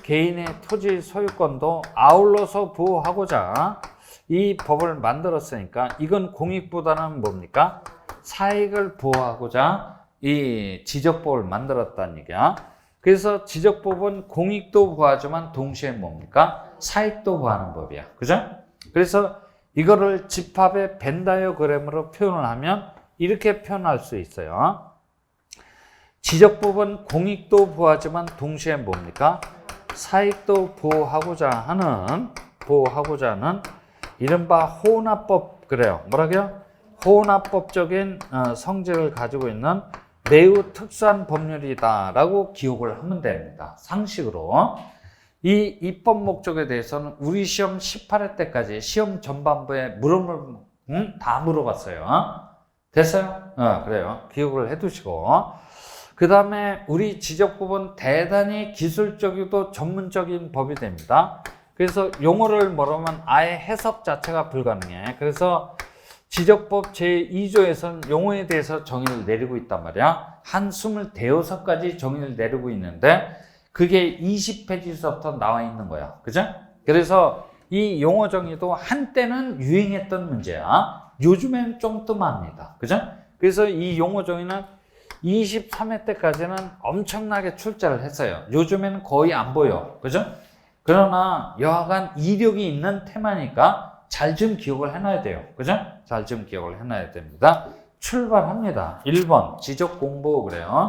개인의 토지 소유권도 아울러서 보호하고자 이 법을 만들었으니까 이건 공익보다는 뭡니까? 사익을 보호하고자 이 지적법을 만들었다는 얘기야. 그래서 지적법은 공익도 보호하지만 동시에 뭡니까? 사익도 보호하는 법이야. 그죠? 그래서 이거를 집합의 벤다이어그램으로 표현을 하면 이렇게 표현할 수 있어요. 지적법은 공익도 보호하지만 동시에 뭡니까? 사익도 보호하고자 하는 이른바 호납법 그래요. 뭐라고요? 호납법적인 성질을 가지고 있는 매우 특수한 법률이다라고 기억을 하면 됩니다. 상식으로. 이 입법 목적에 대해서는 우리 시험 18회 때까지 시험 전반부에 다 물어봤어요. 됐어요? 그래요. 기억을 해두시고. 그 다음에 우리 지적법은 대단히 기술적이고 전문적인 법이 됩니다. 그래서 용어를 모르면 아예 해석 자체가 불가능해. 그래서 지적법 제2조에서는 용어에 대해서 정의를 내리고 있단 말이야. 한 25가지 정의를 내리고 있는데 그게 20페이지서부터 나와 있는 거야. 그죠? 그래서 이 용어 정의도 한때는 유행했던 문제야. 요즘엔 좀 뜸합니다. 그죠? 그래서 이 용어 정의는 23회 때까지는 엄청나게 출제를 했어요. 요즘에는 거의 안 보여. 그죠? 그러나 여하간 이력이 있는 테마니까 잘 좀 기억을 해놔야 돼요. 그죠? 잘 좀 기억을 해놔야 됩니다. 출발합니다. 1번 지적공부 그래요.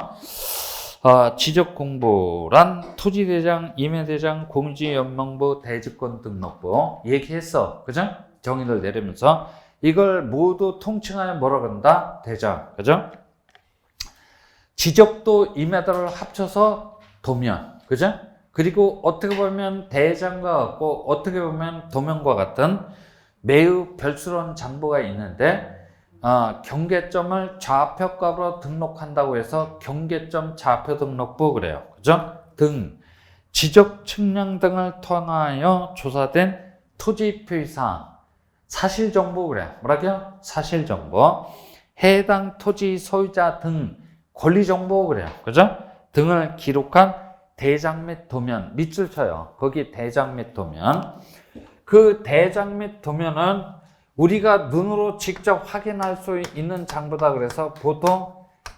지적공부란 토지대장, 임야대장, 공지연명부, 대지권등록부 얘기했어. 그죠? 정의를 내리면서 이걸 모두 통칭하여 뭐라 그런다? 대장. 그죠? 지적도 임야들을 합쳐서 도면. 그죠? 그리고 어떻게 보면 대장과 같고 어떻게 보면 도면과 같은 매우 별스러운 장부가 있는데 경계점을 좌표값으로 등록한다고 해서 경계점 좌표 등록부 그래요. 그죠? 등 지적 측량 등을 통하여 조사된 토지 표시사항 사실정보 그래요. 뭐라고요? 사실정보 해당 토지 소유자 등 권리정보 그래요. 그죠? 등을 기록한 대장 및 도면 밑줄 쳐요. 거기 대장 및 도면 그 대장 및 도면은 우리가 눈으로 직접 확인할 수 있는 장부다 그래서 보통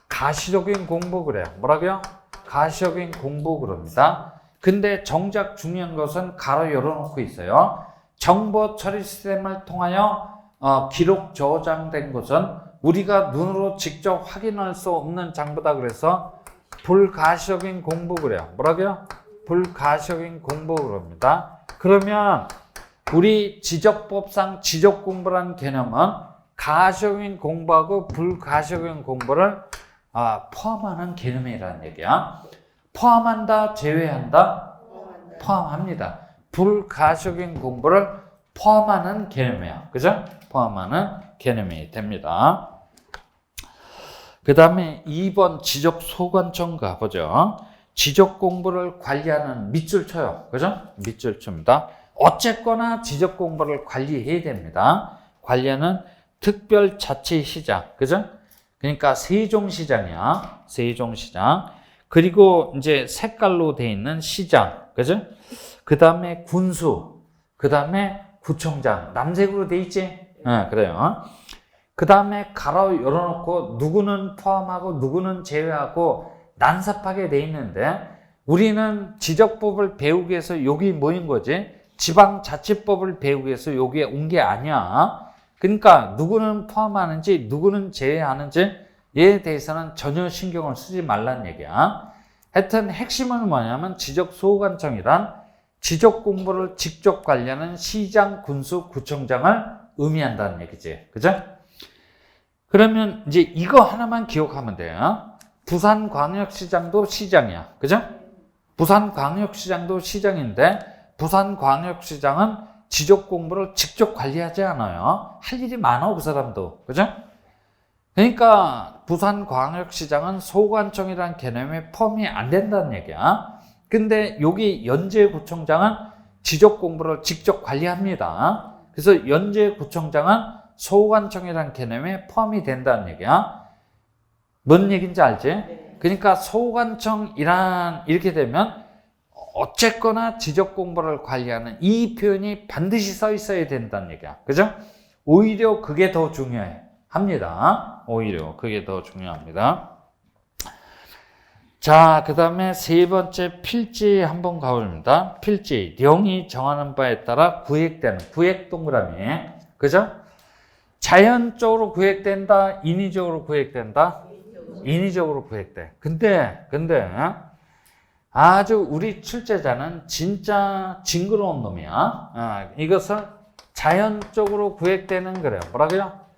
가시적인 공부 그래요. 뭐라고요? 가시적인 공부 그럽니다. 근데 정작 중요한 것은 가로 열어놓고 있어요. 정보 처리 시스템을 통하여 기록 저장된 것은 우리가 눈으로 직접 확인할 수 없는 장부다 그래서 불가시적인 공부 그래요. 뭐라고요? 불가시적인 공부 그럽니다. 그러면 우리 지적법상 지적공부라는 개념은 가시적인 공부하고 불가시적인 공부를 포함하는 개념이라는 얘기야. 포함한다, 제외한다? 포함합니다. 불가시적인 공부를 포함하는 개념이야. 그죠? 포함하는 개념이 됩니다. 그 다음에 2번 지적소관청 가보죠. 지적공부를 관리하는 밑줄 쳐요. 그죠? 밑줄 칩니다. 어쨌거나 지적공부를 관리해야 됩니다. 관리하는 특별자치시장. 그죠? 그러니까 세종시장이야. 세종시장. 그리고 이제 색깔로 되어 있는 시장. 그죠? 그 다음에 군수. 그 다음에 구청장. 남색으로 되어 있지? 그래요. 그 다음에 가로 열어놓고 누구는 포함하고 누구는 제외하고 난삽하게 돼 있는데 우리는 지적법을 배우기 위해서 여기 모인 거지 지방자치법을 배우기 위해서 여기에 온 게 아니야. 그러니까 누구는 포함하는지 누구는 제외하는지 얘에 대해서는 전혀 신경을 쓰지 말란 얘기야. 하여튼 핵심은 뭐냐면 지적소관청이란 지적 공부를 직접 관리하는 시장, 군수, 구청장을 의미한다는 얘기지. 그죠? 그러면 이제 이거 하나만 기억하면 돼요. 부산광역시장도 시장이야. 그죠? 부산광역시장도 시장인데 부산광역시장은 지적 공부를 직접 관리하지 않아요. 할 일이 많아, 그 사람도. 그죠? 그러니까 부산광역시장은 소관청이라는 개념에 포함이 안 된다는 얘기야. 근데 여기 연제구청장은 지적 공부를 직접 관리합니다. 그래서 연제구청장은 소관청이라는 개념에 포함이 된다는 얘기야. 뭔 얘기인지 알지? 그러니까 소관청이란 이렇게 되면 어쨌거나 지적 공부를 관리하는 이 표현이 반드시 써 있어야 된다는 얘기야. 그죠? 오히려 그게 더 중요해. 합니다. 오히려 그게 더 중요합니다. 자, 그 다음에 세 번째 필지 한번 가봅니다. 필지, 령이 정하는 바에 따라 구획되는, 구획 동그라미. 그죠? 자연적으로 구획된다, 인위적으로 구획된다? 인위적으로 구획돼. 근데, 아주 우리 출제자는 진짜 징그러운 놈이야. 이것을 자연적으로 구획되는, 그래요. 뭐라고요?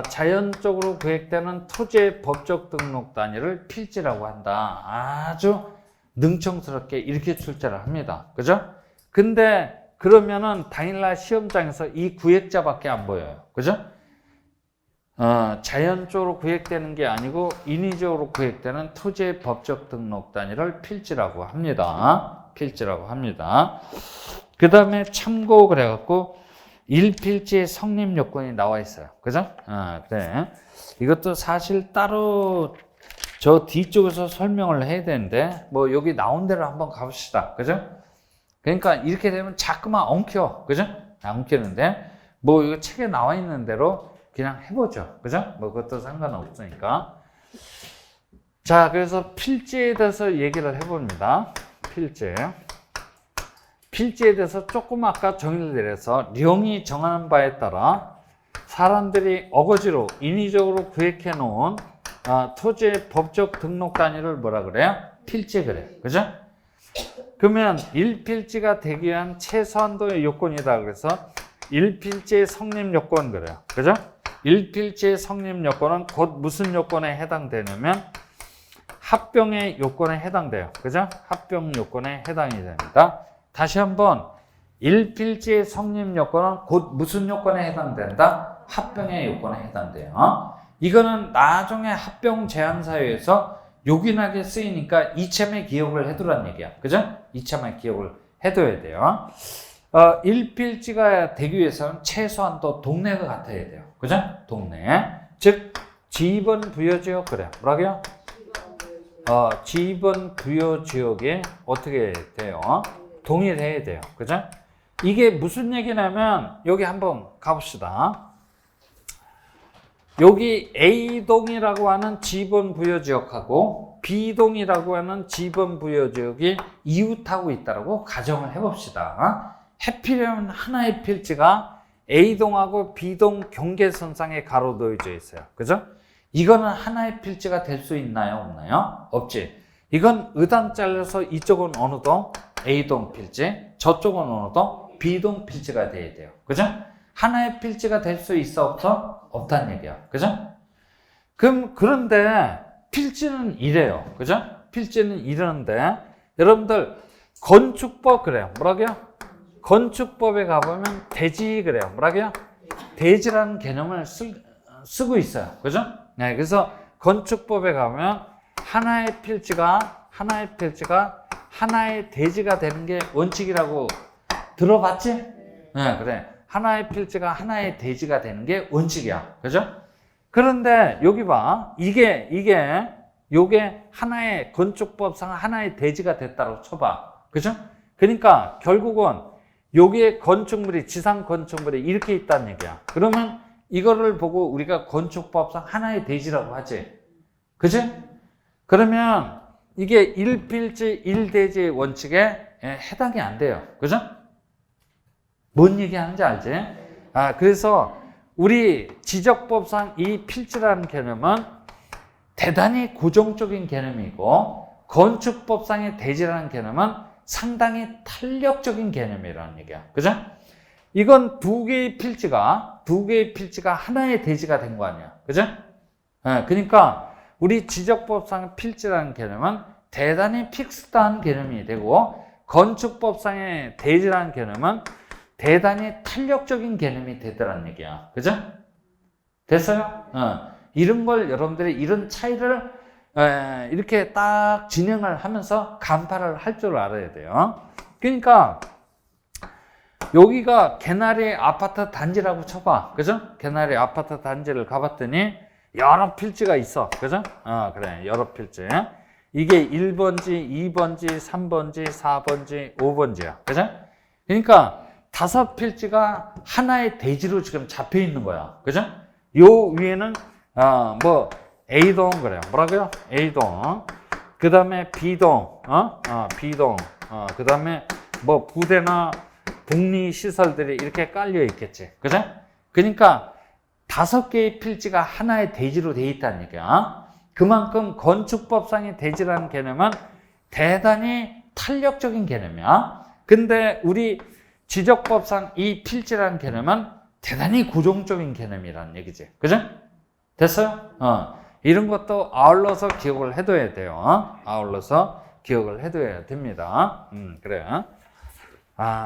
자연적으로 구획되는 토지의 법적 등록 단위를 필지라고 한다. 아주 능청스럽게 이렇게 출제를 합니다. 그죠? 근데 그러면은 당일날 시험장에서 이 구획자밖에 안 보여요. 그죠? 자연적으로 구획되는 게 아니고 인위적으로 구획되는 토지의 법적 등록 단위를 필지라고 합니다. 필지라고 합니다. 그 다음에 참고 그래갖고 1필지의 성립 요건이 나와 있어요. 그죠? 그래. 이것도 사실 따로 저 뒤쪽에서 설명을 해야 되는데, 뭐 여기 나온 대로 한번 가봅시다. 그죠? 그러니까 이렇게 되면 자꾸만 엉켜. 그죠? 엉키는데, 뭐 이거 책에 나와 있는 대로 그냥 해보죠. 그죠? 뭐 그것도 상관없으니까. 자, 그래서 필지에 대해서 얘기를 해봅니다. 필지. 필지에 대해서 조금 아까 정의를 내려서 령이 정하는 바에 따라 사람들이 어거지로 인위적으로 구획해 놓은 토지의 법적 등록 단위를 뭐라 그래요? 필지 그래요. 그죠? 그러면 1필지가 되기 위한 최소한도의 요건이다 그래서 1필지의 성립 요건 그래요. 그죠? 1필지의 성립 요건은 곧 무슨 요건에 해당되냐면 합병의 요건에 해당돼요. 그죠? 합병 요건에 해당이 됩니다. 다시 한번 1필지의 성립 요건은 곧 무슨 요건에 해당된다? 합병의 요건에 해당돼요. 이거는 나중에 합병 제한사유에서 요긴하게 쓰이니까 이참에 기억을 해두란 얘기야. 그죠? 이참에 기억을 해둬야 돼요. 1필지가 되기 위해서는 최소한도 동네가 같아야 돼요. 그죠? 동네. 즉 지번 부여지역 그래. 뭐라고요? 지번 부여지역이 어떻게 돼요? 동일해야 돼요. 그죠? 이게 무슨 얘기냐면 여기 한번 가봅시다. 여기 A동이라고 하는 지번 부여지역하고 B동이라고 하는 지번 부여지역이 이웃하고 있다고 가정을 해봅시다. 해피면 하나의 필지가 A동하고 B동 경계선상에 가로놓여져 있어요. 그죠? 이거는 하나의 필지가 될 수 있나요? 없나요? 없지. 이건 의당 잘라서 이쪽은 어느 동? A동 필지, 저쪽은 어느 동? B동 필지가 돼야 돼요. 그죠? 하나의 필지가 될 수 있어 없어? 없다는 얘기야. 그죠? 그런데 필지는 이래요. 그죠? 필지는 이러는데 여러분들 건축법 그래요. 뭐라고요? 건축법에 가보면 대지 그래요. 뭐라고요? 대지라는 개념을 쓰고 있어요. 그죠? 네, 그래서 건축법에 가면 하나의 필지가 하나의 대지가 되는 게 원칙이라고 들어봤지? 네, 그래. 하나의 필지가 하나의 대지가 되는 게 원칙이야. 그죠? 그런데 여기 봐. 요게 하나의 건축법상 하나의 대지가 됐다고 쳐봐. 그죠? 그러니까 결국은 여기에 건축물이, 지상 건축물이 이렇게 있다는 얘기야. 그러면 이거를 보고 우리가 건축법상 하나의 대지라고 하지. 그지? 그러면 이게 1필지 1대지의 원칙에 해당이 안 돼요. 그죠? 뭔 얘기하는지 알지? 그래서 우리 지적법상 이 필지라는 개념은 대단히 고정적인 개념이고, 건축법상의 대지라는 개념은 상당히 탄력적인 개념이라는 얘기야. 그죠? 이건 두 개의 필지가 하나의 대지가 된 거 아니야. 그죠? 그러니까 우리 지적법상의 필지라는 개념은 대단히 픽스드한 개념이 되고, 건축법상의 대지라는 개념은 대단히 탄력적인 개념이 되더라는 얘기야. 그죠? 됐어요? 이런 걸 여러분들이 이런 차이를 이렇게 딱 진행을 하면서 간파를 할 줄 알아야 돼요. 그러니까 여기가 개나리 아파트 단지라고 쳐봐. 그죠? 개나리 아파트 단지를 가봤더니 여러 필지가 있어. 그죠? 그래. 여러 필지. 이게 1번지, 2번지, 3번지, 4번지, 5번지야. 그죠? 그러니까 5필지가 하나의 대지로 지금 잡혀 있는 거야. 그죠? 요 위에는 A동 그래요. 뭐라고요? A동. 그 다음에 B동, B동. 그 다음에 뭐 부대나 복리 시설들이 이렇게 깔려 있겠지. 그죠? 그러니까 5개의 필지가 하나의 대지로 되어 있다는 얘기야. 그만큼 건축법상의 대지라는 개념은 대단히 탄력적인 개념이야. 근데 우리 지적법상 이 필지라는 개념은 대단히 고정적인 개념이라는 얘기지. 그죠? 됐어요? 이런 것도 아울러서 기억을 해둬야 돼요. 아울러서 기억을 해둬야 됩니다. 그래요.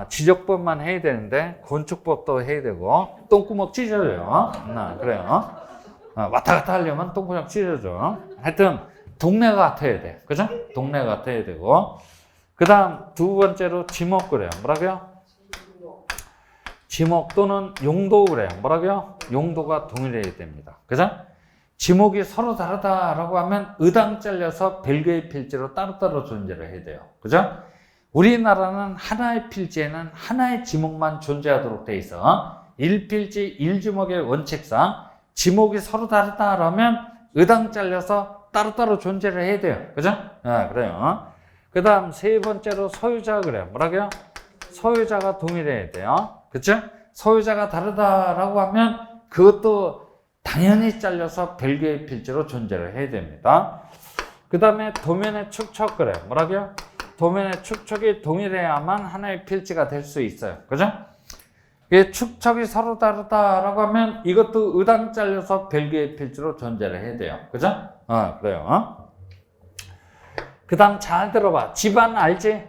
지적법만 해야 되는데 건축법도 해야 되고 똥구멍 찢어져요. 그래요. 왔다 갔다 하려면 똥구멍 찢어져. 하여튼 동네가 같아야 돼. 그죠? 동네가 같아야 되고. 그 다음 두 번째로 지목 그래요. 뭐라고요? 지목 또는 용도 그래요. 뭐라고요? 용도가 동일해야 됩니다. 그죠? 지목이 서로 다르다라고 하면 의당 잘려서 별개의 필지로 따로따로 존재를 해야 돼요. 그죠? 우리나라는 하나의 필지에는 하나의 지목만 존재하도록 돼 있어. 1필지 1지목의 원칙상 지목이 서로 다르다라면 의당 잘려서 따로따로 존재를 해야 돼요. 그죠? 그래요. 그 다음 세 번째로 소유자 그래요. 뭐라고요? 소유자가 동일해야 돼요. 그쵸? 소유자가 다르다라고 하면 그것도 당연히 잘려서 별개의 필지로 존재를 해야 됩니다. 그 다음에 도면의 축척 그래요. 뭐라고요? 도면의 축척이 동일해야만 하나의 필지가 될 수 있어요. 그죠? 축척이 서로 다르다라고 하면 이것도 의당 잘려서 별개의 필지로 존재를 해야 돼요. 그죠? 그래요. 그 다음 잘 들어봐. 집안 알지?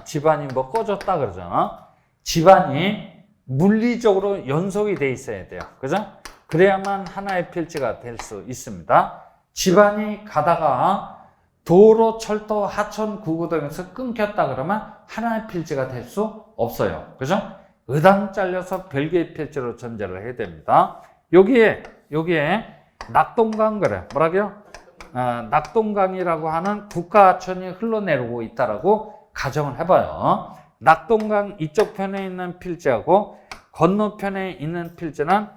집안이 뭐 꺼졌다 그러잖아. 집안이 물리적으로 연속이 돼 있어야 돼요. 그죠? 그래야만 하나의 필지가 될 수 있습니다. 집안이 가다가 도로, 철도, 하천, 구구 등에서 끊겼다 그러면 하나의 필지가 될 수 없어요. 그죠? 의당 잘려서 별개의 필지로 존재를 해야 됩니다. 여기에 낙동강 그래. 뭐라고요? 낙동강이라고 하는 국가하천이 흘러내리고 있다라고 가정을 해봐요. 낙동강 이쪽 편에 있는 필지하고 건너편에 있는 필지는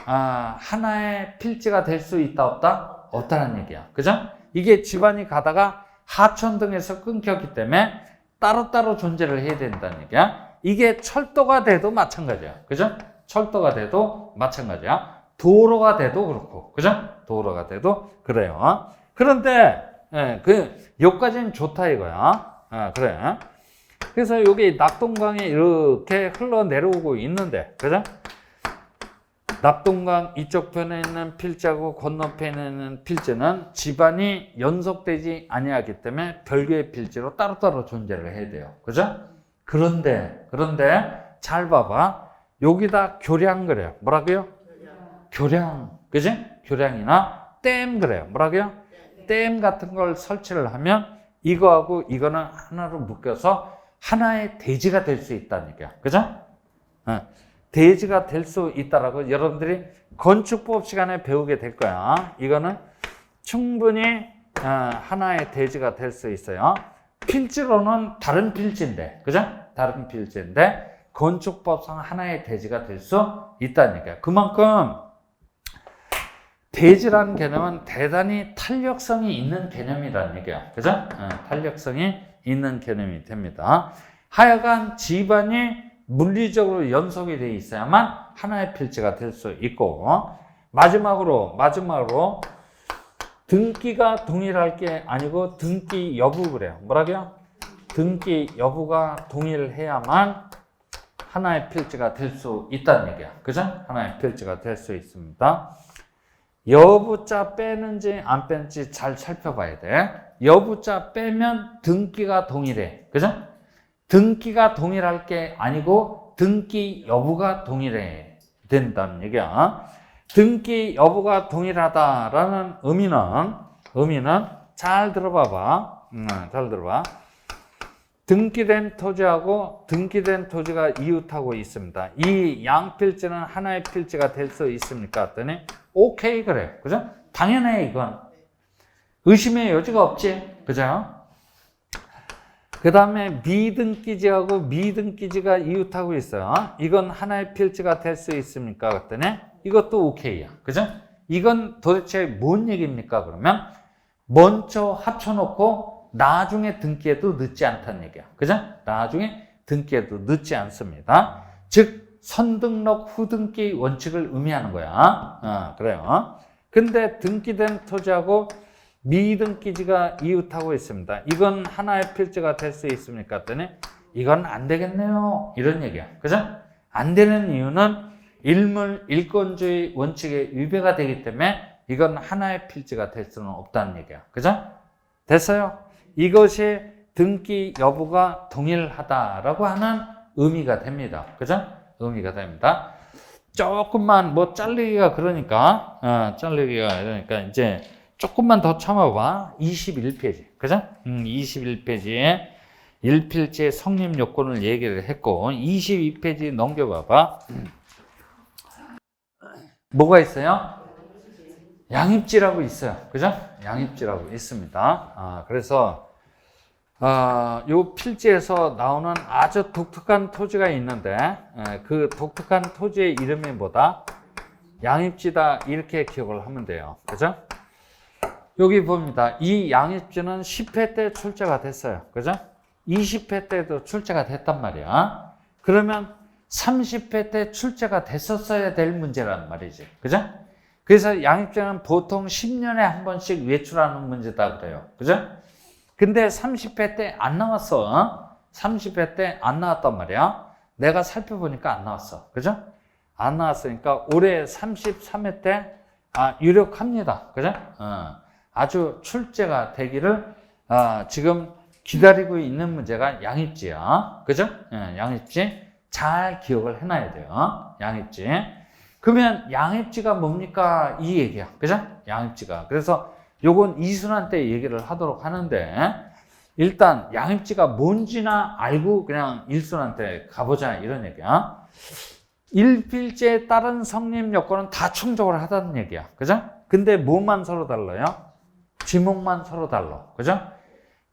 하나의 필지가 될 수 있다 없다? 없다는 얘기야. 그죠? 이게 집안이 가다가 하천 등에서 끊겼기 때문에 따로따로 존재를 해야 된다는 얘기야. 이게 철도가 돼도 마찬가지야. 그죠? 철도가 돼도 마찬가지야. 도로가 돼도 그렇고. 그죠? 도로가 돼도 그래요. 그런데 여기까지는 좋다 이거야. 그래. 그래서 여기 낙동강이 이렇게 흘러내려오고 있는데, 그죠? 낙동강 이쪽 편에 있는 필지하고 건너편에 있는 필지는 집안이 연속되지 아니하기 때문에 별개의 필지로 따로따로 존재를 해야 돼요. 그죠? 그런데 잘 봐봐. 여기다 교량 그래요. 뭐라고요? 교량. 그지? 교량이나 댐 그래요. 뭐라고요? 댐 같은 걸 설치를 하면 이거하고 이거는 하나로 묶여서 하나의 대지가 될 수 있다는 얘기야. 그죠? 대지가 될 수 있다라고 여러분들이 건축법 시간에 배우게 될 거야. 이거는 충분히 하나의 대지가 될 수 있어요. 필지로는 다른 필지인데, 그죠? 다른 필지인데 건축법상 하나의 대지가 될 수 있다는 얘기야. 그만큼 대지라는 개념은 대단히 탄력성이 있는 개념이라는 얘기야. 그죠? 탄력성이 있는 개념이 됩니다. 하여간 집안이 물리적으로 연속이 되어 있어야만 하나의 필지가 될 수 있고, 마지막으로 등기가 동일할 게 아니고 등기 여부 그래요. 뭐라고요? 등기 여부가 동일해야만 하나의 필지가 될 수 있다는 얘기야. 그죠? 하나의 필지가 될 수 있습니다. 여부자 빼는지 안 빼는지 잘 살펴봐야 돼. 여부자 빼면 등기가 동일해. 그죠? 등기가 동일할 게 아니고 등기 여부가 동일해 된다는 얘기야. 등기 여부가 동일하다라는 의미는 잘 들어봐봐. 잘 들어봐. 등기된 토지하고 등기된 토지가 이웃하고 있습니다. 이 양필지는 하나의 필지가 될 수 있습니까? 했더니 오케이 그래. 그죠? 당연해 이건. 의심의 여지가 없지. 그죠? 그 다음에 미등기지하고 미등기지가 이웃하고 있어요. 이건 하나의 필지가 될 수 있습니까? 그랬더니 이것도 오케이야. 그죠? 이건 도대체 뭔 얘기입니까? 그러면 먼저 합쳐놓고 나중에 등기에도 늦지 않다는 얘기야. 그죠? 나중에 등기에도 늦지 않습니다. 즉 선등록 후등기 원칙을 의미하는 거야. 그래요. 근데 등기된 토지하고 미등기지가 이웃하고 있습니다. 이건 하나의 필지가 될 수 있습니까? 했더니 이건 안 되겠네요. 이런 얘기야. 그죠? 안 되는 이유는 일물 일권주의 원칙에 위배가 되기 때문에 이건 하나의 필지가 될 수는 없다는 얘기야. 그죠? 됐어요? 이것이 등기 여부가 동일하다라고 하는 의미가 됩니다. 그죠? 의미가 됩니다. 조금만 뭐 잘리기가 그러니까 이제 조금만 더 참아봐. 21페이지. 그죠? 21페이지에 1필지의 성립 요건을 얘기를 했고 22페이지 넘겨봐봐. 뭐가 있어요? 양입지라고 있어요. 그죠? 양입지라고 있습니다. 그래서 요 필지에서 나오는 아주 독특한 토지가 있는데 그 독특한 토지의 이름이 뭐다? 양입지다 이렇게 기억을 하면 돼요. 그죠? 여기 봅니다. 이 양입지는 10회 때 출제가 됐어요. 그죠? 20회 때도 출제가 됐단 말이야. 그러면 30회 때 출제가 됐었어야 될 문제란 말이지. 그죠? 그래서 양입지는 보통 10년에 한 번씩 외출하는 문제다 그래요. 그죠? 근데 30회 때 안 나왔어. 30회 때 안 나왔단 말이야. 내가 살펴보니까 안 나왔어. 그죠? 안 나왔으니까 올해 33회 때 유력합니다. 그죠? 아주 출제가 되기를 지금 기다리고 있는 문제가 양입지야. 그죠? 양입지 잘 기억을 해놔야 돼요. 양입지. 그러면 양입지가 뭡니까? 이 얘기야. 그죠? 양입지가. 그래서 요건 이순환 때 얘기를 하도록 하는데 일단 양입지가 뭔지나 알고 그냥 일순환 때 가보자 이런 얘기야. 1필지에 따른 성립 요건은 다 충족을 하다는 얘기야. 그죠? 근데 뭐만 서로 달라요? 지목만 서로 달라. 그죠?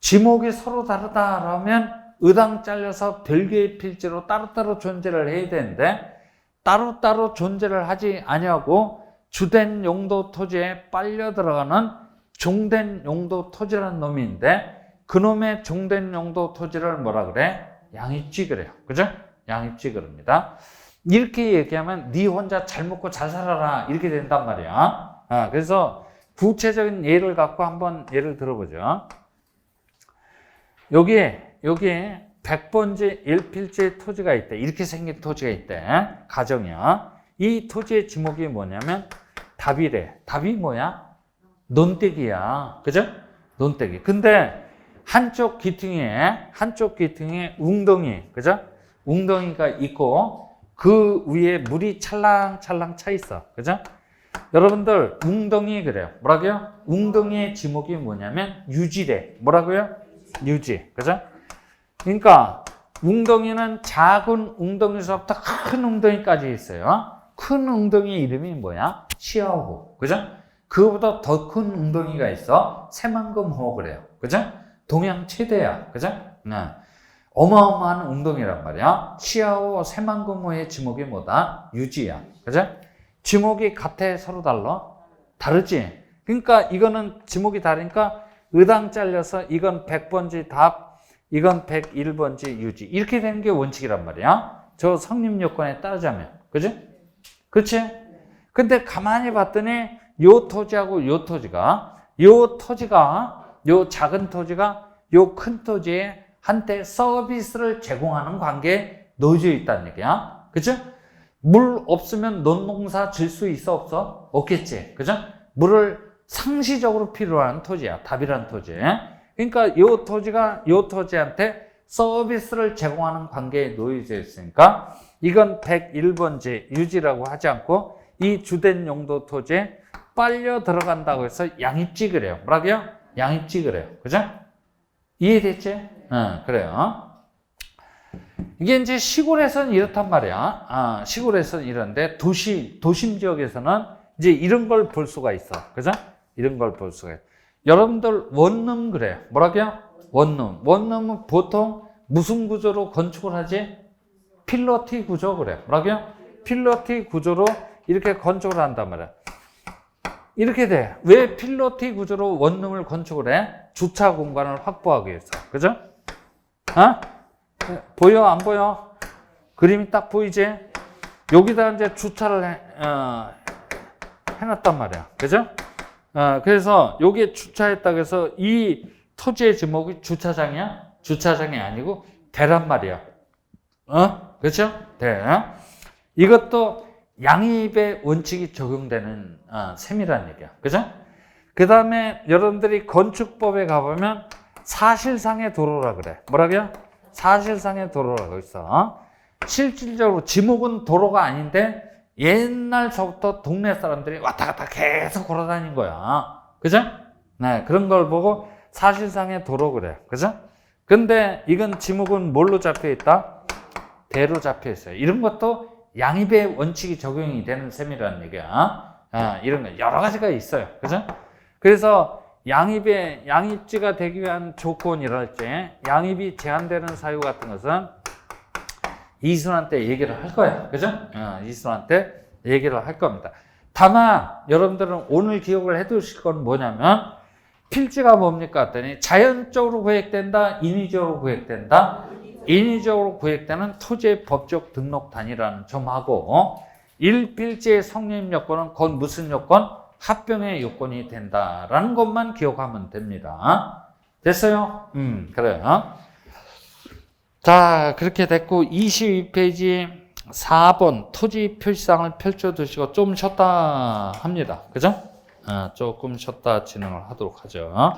지목이 서로 다르다라면 의당 잘려서 별개의 필지로 따로따로 존재를 해야 되는데 따로따로 존재를 하지 아니하고 주된 용도 토지에 빨려 들어가는 종된 용도 토지라는 놈이 있는데 그놈의 종된 용도 토지를 뭐라 그래? 양입지 그래요. 그죠? 양입지 그럽니다. 이렇게 얘기하면 네 혼자 잘 먹고 잘 살아라 이렇게 된단 말이야. 그래서 구체적인 예를 갖고 한번 예를 들어보죠. 여기에 100번지 1필지의 토지가 있대. 이렇게 생긴 토지가 있대. 가정이야. 이 토지의 지목이 뭐냐면 답이래. 답이 뭐야? 논대기야. 그죠? 논대기. 근데 한쪽 기퉁에 웅덩이. 그죠? 웅덩이가 있고 그 위에 물이 찰랑찰랑 차 있어. 그죠? 여러분들 웅덩이 그래요. 뭐라고요? 웅덩이의 지목이 뭐냐면 유지래. 뭐라고요? 유지. 그죠? 그러니까 웅덩이는 작은 웅덩이에서부터 큰 웅덩이까지 있어요. 큰 웅덩이 이름이 뭐야? 시아호. 그죠? 그거보다 더 큰 웅덩이가 있어. 새만금호 그래요. 그죠? 동양 최대야. 그죠? 어마어마한 웅덩이란 말이야. 시아호 새만금호의 지목이 뭐다? 유지야. 그죠? 지목이 같아 서로 달라? 다르지? 그러니까 이거는 지목이 다르니까 의당 잘려서 이건 100번지 답, 이건 101번지 유지. 이렇게 되는 게 원칙이란 말이야. 저 성립 요건에 따르자면. 그지? 그렇지? 근데 가만히 봤더니 요 토지하고 요 토지가 요 토지가, 요 작은 토지가 요 큰 토지에 한테 서비스를 제공하는 관계에 놓여져 있다는 얘기야. 그죠? 물 없으면 논농사 질 수 있어, 없어? 없겠지. 그죠? 물을 상시적으로 필요한 토지야. 답이란 토지. 그러니까 요 토지가 요 토지한테 서비스를 제공하는 관계에 놓여져 있으니까 이건 101번지 유지라고 하지 않고 이 주된 용도 토지에 빨려 들어간다고 해서 양입지 그래요. 뭐라고요? 양입지 그래요. 그죠? 이해됐지? 그래요. 이게 이제 시골에서는 이렇단 말이야. 시골에서는 이런데 도심 지역에서는 이제 이런 걸 볼 수가 있어. 그죠? 이런 걸 볼 수가 있어. 여러분들 원룸 그래요. 뭐라고요? 원룸. 원룸은 보통 무슨 구조로 건축을 하지? 필러티 구조 그래요. 뭐라고요? 필러티 구조로 이렇게 건축을 한단 말이야. 이렇게 돼. 왜 필러티 구조로 원룸을 건축을 해? 주차 공간을 확보하기 위해서. 그죠? 보여? 안 보여? 그림이 딱 보이지? 여기다 이제 주차를 해놨단 말이야. 그죠? 그래서 여기에 주차했다고 해서 이 토지의 지목이 주차장이야? 주차장이 아니고 대란 말이야. 그렇죠? 대. 이것도 양입의 원칙이 적용되는 셈이라는 얘기야. 그죠? 그 다음에 여러분들이 건축법에 가보면 사실상의 도로라 그래. 뭐라고요? 사실상의 도로라고 있어. 실질적으로 지목은 도로가 아닌데 옛날서부터 동네 사람들이 왔다 갔다 계속 걸어 다닌 거야. 그죠? 네, 그런 걸 보고 사실상의 도로 그래. 그죠? 근데 이건 지목은 뭘로 잡혀 있다? 대로 잡혀 있어요. 이런 것도 양입의 원칙이 적용이 되는 셈이라는 얘기야. 이런 거 여러 가지가 있어요. 그죠? 그래서 양입지가 되기 위한 조건이랄지 양입이 제한되는 사유 같은 것은 이순한테 얘기를 할 거야. 그죠? 이순한테 얘기를 할 겁니다. 다만 여러분들은 오늘 기억을 해 두실 건 뭐냐면 필지가 뭡니까 했더니 자연적으로 구획된다, 인위적으로 구획된다. 인위적으로 구획되는 토지의 법적 등록 단위라는 점하고 1필지의 성립 요건은 곧 무슨 요건? 합병의 요건이 된다라는 것만 기억하면 됩니다. 됐어요? 그래요. 자, 그렇게 됐고 22페이지 4번 토지 표시상을 펼쳐 두시고 좀 쉬었다 합니다. 그죠? 조금 쉬었다 진행을 하도록 하죠.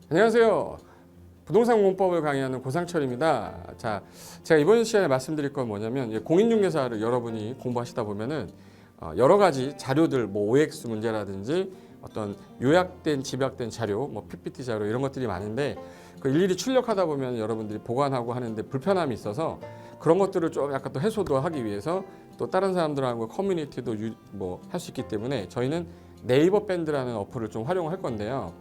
안녕하세요. 부동산 공법을 강의하는 고상철입니다. 자, 제가 이번 시간에 말씀드릴 건 뭐냐면 공인중개사를 여러분이 공부하시다 보면은 여러 가지 자료들, 뭐 OX 문제라든지 어떤 요약된, 집약된 자료, 뭐 PPT 자료 이런 것들이 많은데 그 일일이 출력하다 보면 여러분들이 보관하고 하는데 불편함이 있어서 그런 것들을 좀 약간 또 해소도 하기 위해서 또 다른 사람들하고 커뮤니티도 뭐 할 수 있기 때문에 저희는 네이버 밴드라는 어플을 좀 활용할 건데요.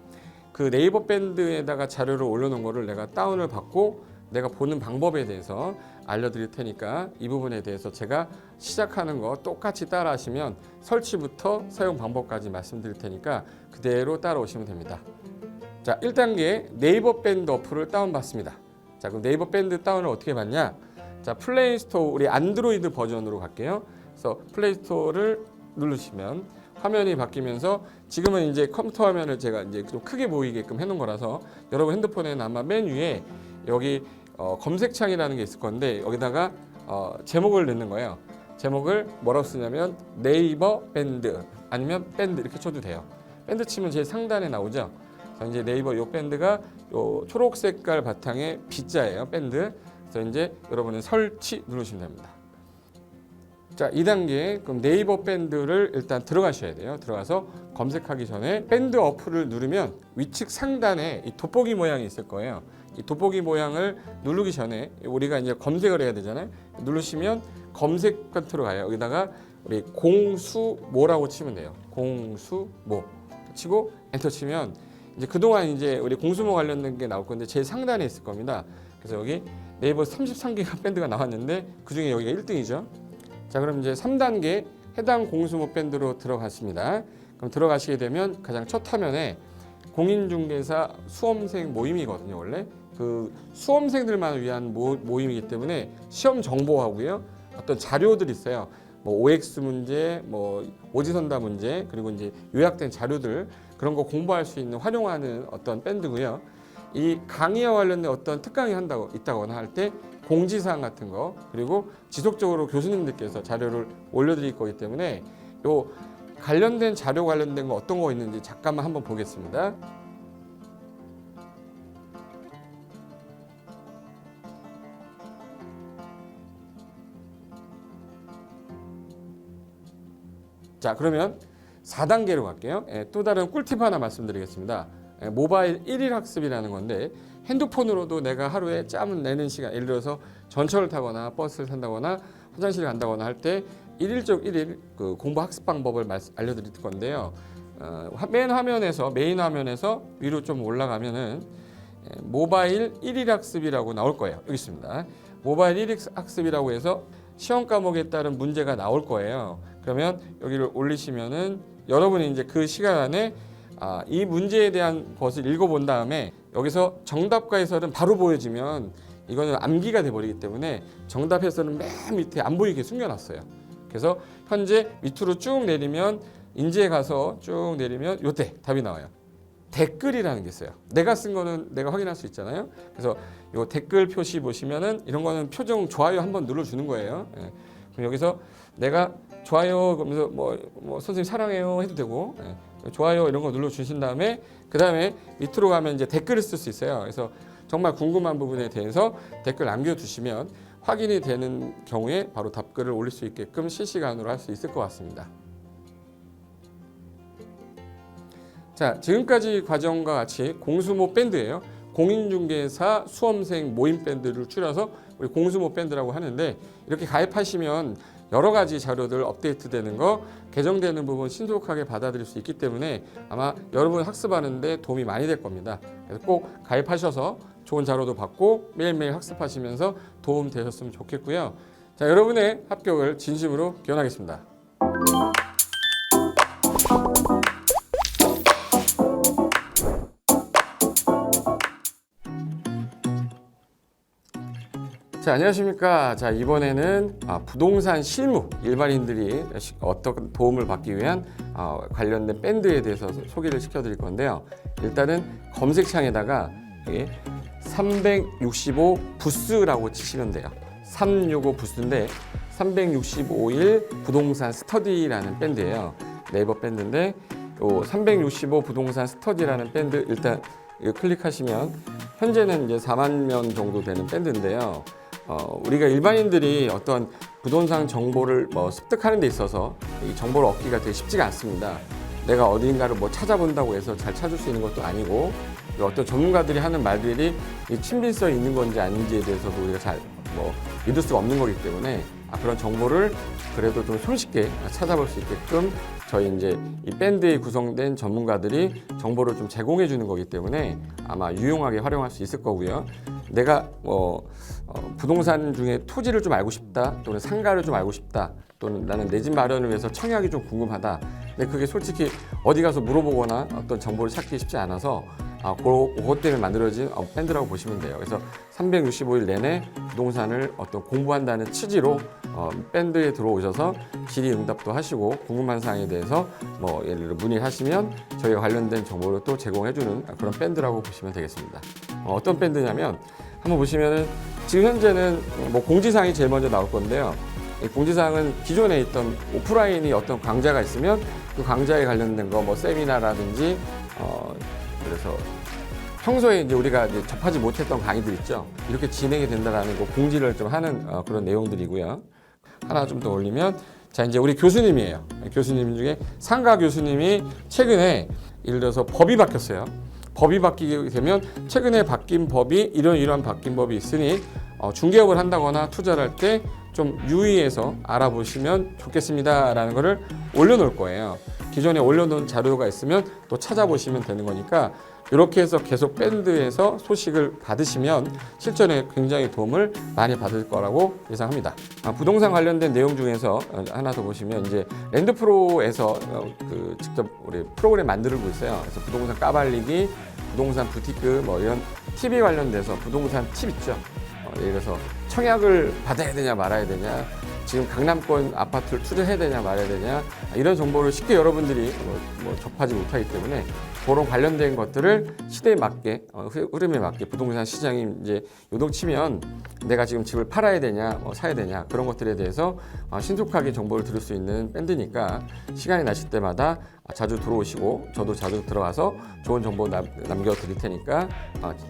그 네이버 밴드에다가 자료를 올려놓은 거를 내가 다운을 받고 내가 보는 방법에 대해서 알려드릴 테니까 이 부분에 대해서 제가 시작하는 거 똑같이 따라 하시면 설치부터 사용 방법까지 말씀드릴 테니까 그대로 따라오시면 됩니다. 자, 1단계 네이버 밴드 어플을 다운받습니다. 자, 그럼 네이버 밴드 다운을 어떻게 받냐? 자, 플레이스토어 우리 안드로이드 버전으로 갈게요. 그래서 플레이스토어를 누르시면 화면이 바뀌면서 지금은 이제 컴퓨터 화면을 제가 이제 좀 크게 보이게끔 해놓은 거라서 여러분 핸드폰에는 아마 맨 위에 여기 검색창이라는 게 있을 건데 여기다가 제목을 넣는 거예요. 제목을 뭐라고 쓰냐면 네이버 밴드 아니면 밴드 이렇게 쳐도 돼요. 밴드 치면 제일 상단에 나오죠. 그래서 이제 네이버 요 밴드가 요 초록 색깔 바탕에 B자예요. 밴드. 그래서 이제 여러분은 설치 누르시면 됩니다. 자, 2단계 그럼 네이버 밴드를 일단 들어가셔야 돼요. 들어가서 검색하기 전에 밴드 어플을 누르면 위측 상단에 이 돋보기 모양이 있을 거예요. 이 돋보기 모양을 누르기 전에 우리가 이제 검색을 해야 되잖아요. 누르시면 검색 컨트롤 가요. 여기다가 우리 공수모라고 치면 돼요. 공수모 치고 엔터 치면 이제 그동안 이제 우리 공수모 관련된 게 나올 건데 제일 상단에 있을 겁니다. 그래서 여기 네이버 33개가 밴드가 나왔는데 그 중에 여기가 1등이죠. 자, 그럼 이제 3단계 해당 공수모 밴드로 들어갔습니다. 그럼 들어가시게 되면 가장 첫 화면에 공인중개사 수험생 모임이거든요. 원래 그 수험생들만 위한 모임이기 때문에 시험 정보하고요. 어떤 자료들이 있어요. 뭐 OX 문제, 뭐 오지선다 문제, 그리고 이제 요약된 자료들 그런 거 공부할 수 있는 활용하는 어떤 밴드고요. 이 강의와 관련된 어떤 특강이 있다거나 할 때 공지사항 같은 거 그리고 지속적으로 교수님들께서 자료를 올려드릴 거기 때문에 요 관련된 자료 관련된 거 어떤 거 있는지 잠깐만 한번 보겠습니다. 자, 그러면 4단계로 갈게요. 또 다른 꿀팁 하나 말씀드리겠습니다. 모바일 1일 학습이라는 건데 핸드폰으로도 내가 하루에 짬을 내는 시간, 예를 들어서 전철을 타거나 버스를 탄다거나 화장실을 간다거나 할 때 1일 그 공부 학습 방법을 알려드릴 건데요. 메인 화면에서 위로 좀 올라가면은 모바일 1일 학습이라고 나올 거예요. 여기 있습니다. 모바일 1일 학습이라고 해서 시험 과목에 따른 문제가 나올 거예요. 그러면 여기를 올리시면은 여러분이 이제 그 시간 안에 이 문제에 대한 것을 읽어본 다음에 여기서 정답과 해설은 바로 보여지면 이거는 암기가 돼버리기 때문에 정답 해설은 맨 밑에 안 보이게 숨겨놨어요. 그래서 현재 밑으로 쭉 내리면 인지에 가서 쭉 내리면 요때 답이 나와요. 댓글이라는 게 있어요. 내가 쓴 거는 내가 확인할 수 있잖아요. 그래서 요 댓글 표시 보시면은 이런 거는 표정 좋아요 한번 눌러주는 거예요. 그럼 여기서 내가 좋아요 그러면서 뭐 선생님 사랑해요 해도 되고 좋아요 이런 거 눌러주신 다음에 그 다음에 밑으로 가면 이제 댓글을 쓸 수 있어요. 그래서 정말 궁금한 부분에 대해서 댓글 남겨두시면 확인이 되는 경우에 바로 답글을 올릴 수 있게끔 실시간으로 할 수 있을 것 같습니다. 자, 지금까지 과정과 같이 공수모 밴드예요. 공인중개사 수험생 모임 밴드를 줄여서 우리 공수모 밴드라고 하는데 이렇게 가입하시면 여러 가지 자료들 업데이트되는 거 개정되는 부분 신속하게 받아들일 수 있기 때문에 아마 여러분 학습하는데 도움이 많이 될 겁니다. 그래서 꼭 가입하셔서 좋은 자료도 받고 매일매일 학습하시면서 도움 되셨으면 좋겠고요. 자, 여러분의 합격을 진심으로 기원하겠습니다. 자, 안녕하십니까. 자, 이번에는 부동산 실무 일반인들이 어떤 도움을 받기 위한 관련된 밴드에 대해서 소개를 시켜드릴 건데요. 일단은 검색창에다가 365 부스라고 치시면 돼요. 365 부스인데 365일 부동산 스터디라는 밴드예요. 네이버 밴드인데 요 365 부동산 스터디라는 밴드 일단 이거 클릭하시면 현재는 이제 4만 명 정도 되는 밴드인데요. 우리가 일반인들이 어떤 부동산 정보를 습득하는 데 있어서 이 정보를 얻기가 되게 쉽지가 않습니다. 내가 어딘가를 찾아본다고 해서 잘 찾을 수 있는 것도 아니고 어떤 전문가들이 하는 말들이 친밀성이 있는 건지 아닌지에 대해서도 우리가 잘 믿을 수가 없는 거기 때문에 그런 정보를 그래도 좀 손쉽게 찾아볼 수 있게끔 저희 이제 이 밴드에 구성된 전문가들이 정보를 좀 제공해 주는 거기 때문에 아마 유용하게 활용할 수 있을 거고요. 내가 부동산 중에 토지를 좀 알고 싶다 또는 상가를 좀 알고 싶다 또는 나는 내 집 마련을 위해서 청약이 좀 궁금하다. 근데 그게 솔직히 어디 가서 물어보거나 어떤 정보를 찾기 쉽지 않아서 그것 때문에 만들어진 밴드라고 보시면 돼요. 그래서 365일 내내 부동산을 어떤 공부한다는 취지로 밴드에 들어오셔서 질의응답도 하시고 궁금한 사항에 대해서 예를 들어 문의를 하시면 저희가 관련된 정보를 또 제공해주는 그런 밴드라고 보시면 되겠습니다. 어떤 밴드냐면 한번 보시면은 지금 현재는 공지사항이 제일 먼저 나올 건데요. 이 공지사항은 기존에 있던 오프라인이 어떤 강좌가 있으면 그 강좌에 관련된 거 세미나라든지 그래서 평소에 이제 우리가 이제 접하지 못했던 강의들 있죠. 이렇게 진행이 된다라는 거 공지를 좀 하는 그런 내용들이고요. 하나 좀 더 올리면 자 이제 우리 교수님이에요. 교수님 중에 상가 교수님이 최근에 예를 들어서 법이 바뀌었어요. 법이 바뀌게 되면 최근에 바뀐 법이 이러한 바뀐 법이 있으니 중개업을 한다거나 투자를 할 때 좀 유의해서 알아보시면 좋겠습니다라는 거를 올려놓을 거예요. 기존에 올려놓은 자료가 있으면 또 찾아보시면 되는 거니까 이렇게 해서 계속 밴드에서 소식을 받으시면 실전에 굉장히 도움을 많이 받을 거라고 예상합니다. 부동산 관련된 내용 중에서 하나 더 보시면 이제 랜드프로에서 직접 우리 프로그램 만들고 있어요. 그래서 부동산 까발리기, 부동산 부티크 이런 TV 관련돼서 부동산 팁 있죠. 예를 들어서 청약을 받아야 되냐 말아야 되냐, 지금 강남권 아파트를 투자해야 되냐 말아야 되냐, 이런 정보를 쉽게 여러분들이 접하지 못하기 때문에 그런 관련된 것들을 시대에 맞게, 흐름에 맞게 부동산 시장이 이제 요동치면 내가 지금 집을 팔아야 되냐 사야 되냐, 그런 것들에 대해서 신속하게 정보를 들을 수 있는 밴드니까 시간이 나실 때마다 자주 들어오시고, 저도 자주 들어가서 좋은 정보 남겨드릴 테니까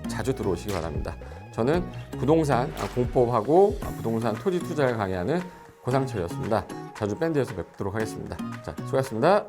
자주 들어오시기 바랍니다. 저는 부동산 공법하고 부동산 토지 투자를 강의하는 고상철이었습니다. 자주 밴드에서 뵙도록 하겠습니다. 자, 수고하셨습니다.